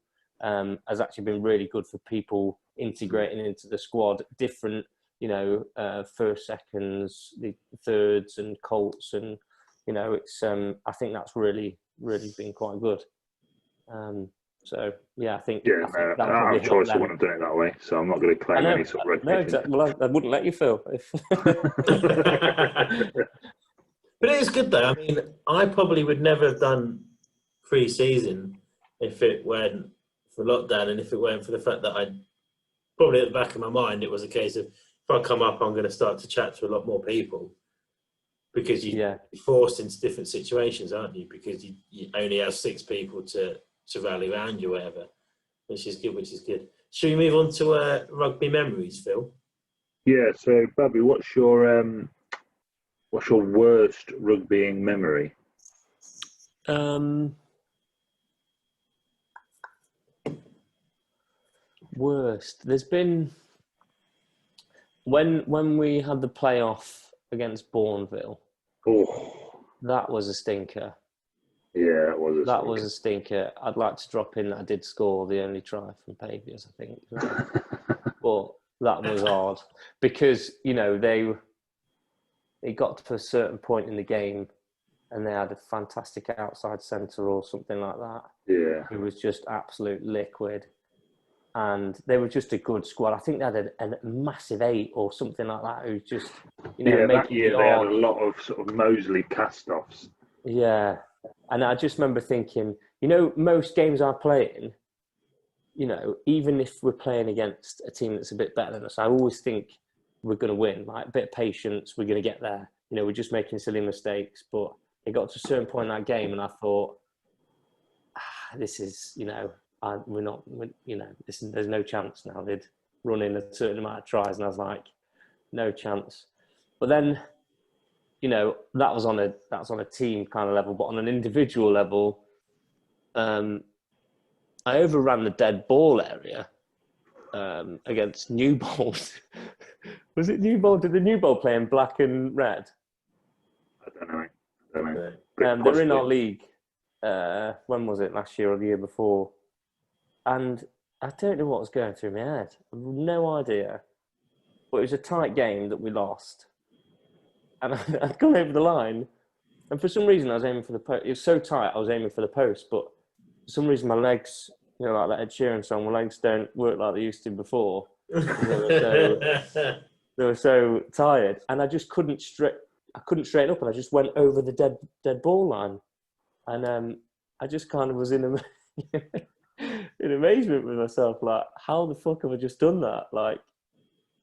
has actually been really good for people integrating into the squad. Different, you know, first, seconds, the thirds, and colts, and you know, it's. I think that's really been quite good. So yeah, I think. Yeah, I have choice. I wouldn't have done it that way, so I'm not going to claim any sort of red. No, exactly. Well, I wouldn't let you, Phil. But it is good though. I mean, I probably would never have done pre-season if it weren't for lockdown, and if it weren't for the fact that I probably at the back of my mind it was a case of if I come up, I'm going to start to chat to a lot more people, because you're forced into different situations, aren't you? Because you only have 6 people to rally around you, whatever, which is good. Should we move on to rugby memories, Phil? Yeah. So, Bobbie, what's your worst rugbying memory? Worst. There's been when we had the playoff against Bourneville. Oh, that was a stinker. Yeah, that was a stinker. I'd like to drop in that I did score the only try from Paviers, I think. But that was hard because, you know, it got to a certain point in the game and they had a fantastic outside centre or something like that. Yeah. It was just absolute liquid. And they were just a good squad. I think they had a massive 8 or something like that who just, you know, that year they had a lot of sort of Mosley cast-offs. Yeah. And I just remember thinking, you know, most games I play in, you know, even if we're playing against a team that's a bit better than us, I always think we're going to win. Like, a bit of patience, we're going to get there. You know, we're just making silly mistakes. But it got to a certain point in that game and I thought, this is, you know, there's no chance now. They'd run in a certain amount of tries and I was like, no chance. But then, you know, that was on a team kind of level, but on an individual level, I overran the dead ball area against Newbold. Was it Newbold? Did the Newbold play in black and red? I don't know. They're in our league. When was it? Last year or the year before? And I don't know what was going through my head. I've no idea. But it was a tight game that we lost. And I'd gone over the line. And for some reason, I was aiming for the post. It was so tight, I was aiming for the post. But for some reason, my legs, you know, like that Ed Sheeran song, my legs don't work like they used to before. They were so tired. And I just couldn't straighten up. And I just went over the dead ball line. And I just kind of was in amazement with myself. Like, how the fuck have I just done that? Like,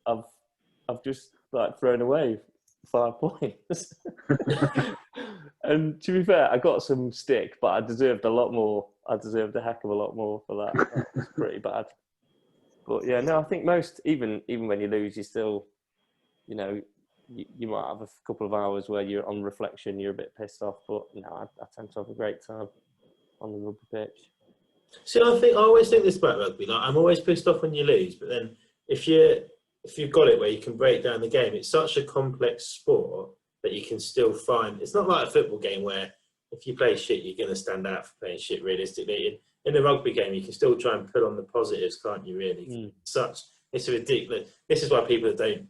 I've just like thrown away 5 points. And to be fair, I got some stick, but I deserved a lot more. I deserved a heck of a lot more for that. That was pretty bad. But yeah, no, I think most, even when you lose, you still, you know, you might have a couple of hours where you're on reflection, you're a bit pissed off, but no, I tend to have a great time on the rugby pitch. See, I always think this about rugby. Like, I'm always pissed off when you lose, but then if you've got it where you can break down the game, it's such a complex sport that you can still find. It's not like a football game where if you play shit, you're going to stand out for playing shit. Realistically, in a rugby game, you can still try and put on the positives, can't you? Really, it's ridiculous. This is why people that don't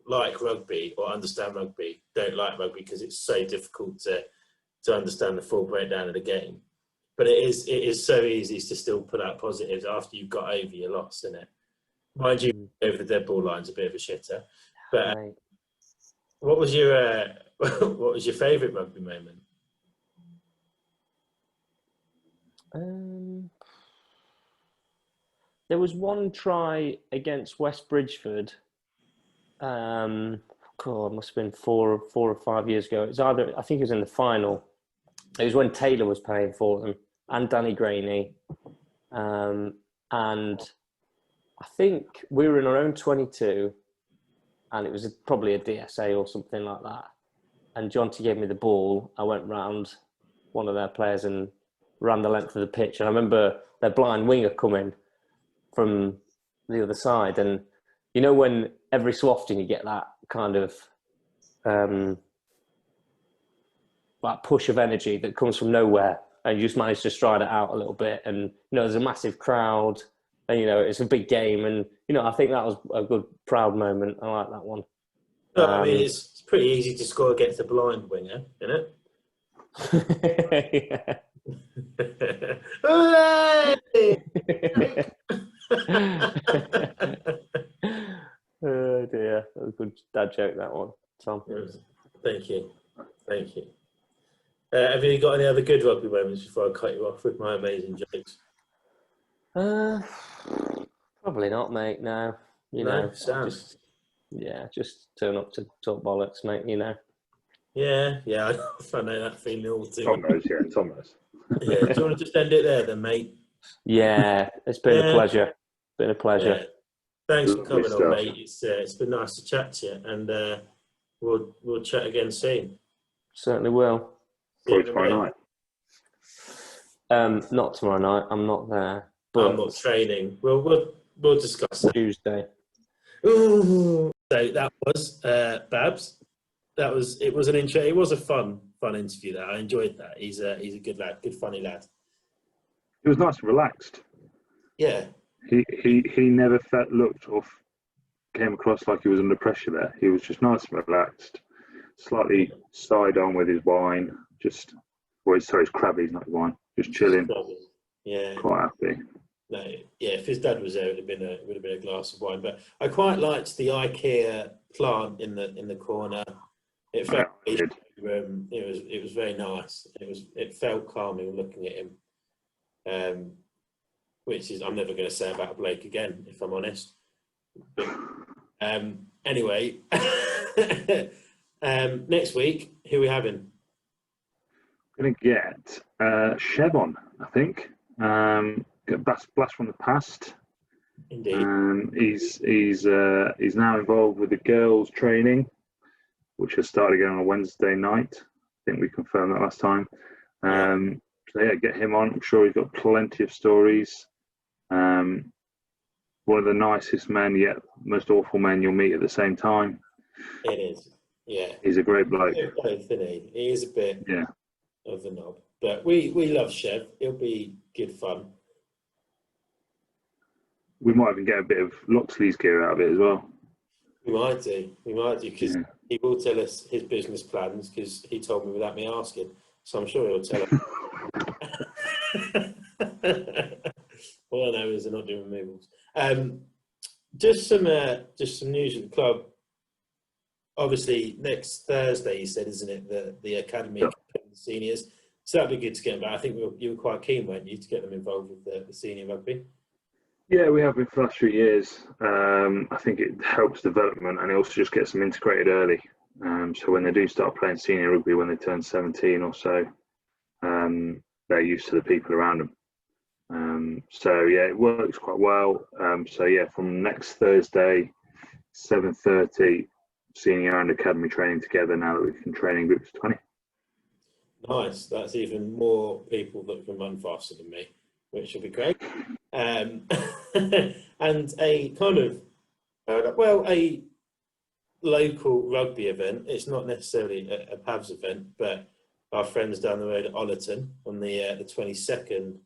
like rugby or understand rugby don't like rugby, because it's so difficult to understand the full breakdown of the game. But it is so easy to still put out positives after you've got over your loss, isn't it? Mind you, over the dead ball line's a bit of a shitter. But Mate. what was your what was your favourite rugby moment? There was one try against West Bridgford. God, it must have been 4 or 5 years ago. It was either, I think it was in the final. It was when Taylor was playing for them and Danny Graney. And I think we were in our own 22 and it was probably a DSA or something like that. And Jonty gave me the ball. I went round one of their players and ran the length of the pitch. And I remember their blind winger coming from the other side. And you know when every so often you get that kind of that push of energy that comes from nowhere and you just manage to stride it out a little bit. And, you know, there's a massive crowd and, you know, it's a big game. And, you know, I think that was a good, proud moment. I like that one. I mean, it's pretty easy to score against a blind winger, isn't it? Yeah. Oh dear, that was a good dad joke, that one, Tom. Thank you. Have you got any other good rugby moments before I cut you off with my amazing jokes? Probably not, mate. No, just turn up to talk bollocks, mate. You know. Yeah, I know that feeling all too. Tom knows. Yeah, do you want to just end it there, then, mate? Yeah, it's been a pleasure. Been a pleasure. Yeah. Thanks for coming stuff. on, mate. It's been nice to chat to you, and we'll chat again soon. Certainly will. Probably tomorrow night. Not tomorrow night. I'm not there. But I'm not training. We'll discuss that. Tuesday. Ooh. So that was Babs. It was a fun interview. That I enjoyed that. He's a good lad, good funny lad. He was nice and relaxed. Yeah. He never looked or came across like he was under pressure there. He was just nice and relaxed, slightly side on with his wine, his crabbies, not his wine, just chilling. Yeah. Quite happy. No, yeah, if his dad was there, it would have been a glass of wine. But I quite liked the IKEA plant in the corner. It felt it was very nice. It felt calming looking at him. Which is I'm never going to say about Blake again, if I'm honest. But, anyway, next week, who are we having? Going to get Chev on, I think. Get Blast from the Past. Indeed. He's now involved with the girls' training, which has started again on a Wednesday night. I think we confirmed that last time. So yeah, get him on. I'm sure he's got plenty of stories. One of the nicest men, yet most awful men you'll meet at the same time. It is, yeah. He's a great bloke. He is a bit of a knob, but we love Chev. It'll be good fun. We might even get a bit of Loxley's gear out of it as well. We might do, because he will tell us his business plans, because he told me without me asking. So I'm sure he'll tell us. All I know is they're not doing removals. Just some news at the club. Obviously, next Thursday, you said, isn't it, the academy seniors? So that'd be good to get them back. I think you were quite keen, weren't you, to get them involved with the senior rugby? Yeah, we have been for the last few years. I think it helps development, and it also just gets them integrated early. So when they do start playing senior rugby, when they turn 17 or so, they're used to the people around them. So yeah, it works quite well. So yeah, from next Thursday, 7:30, senior and academy training together. Now that we can train in groups of 20. Nice. That's even more people that can run faster than me, which will be great. And a kind of a local rugby event. It's not necessarily a Pavs event, but our friends down the road at Ollerton on the 22nd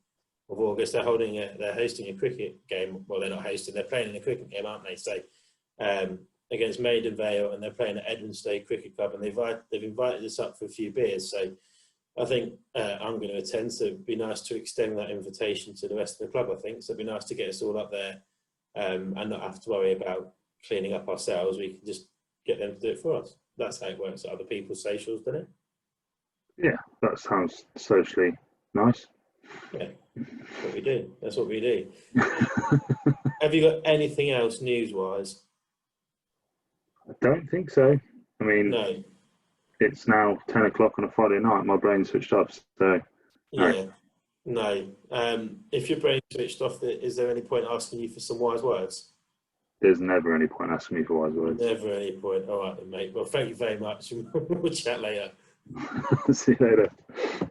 of August, they're hosting a cricket game. Well, they're not hosting; they're playing in a cricket game, aren't they? So against Maiden Vale, and they're playing at Edmonstone Cricket Club, and they've invited us up for a few beers. So I think I'm going to attend. So it'd be nice to extend that invitation to the rest of the club. I think so. It'd be nice to get us all up there and not have to worry about cleaning up ourselves. We can just get them to do it for us. That's how it works at other people's socials, doesn't it? Yeah, that sounds socially nice. Yeah, that's what we do. That's what we do. Have you got anything else news-wise? I don't think so. I mean, No. it's now 10 o'clock on a Friday night. My brain switched off. So, Yeah. No. If your brain switched off, is there any point asking you for some wise words? there's never any point asking me for wise words. Never any point. All right, then, mate. Well, thank you very much. We'll chat later. See you later.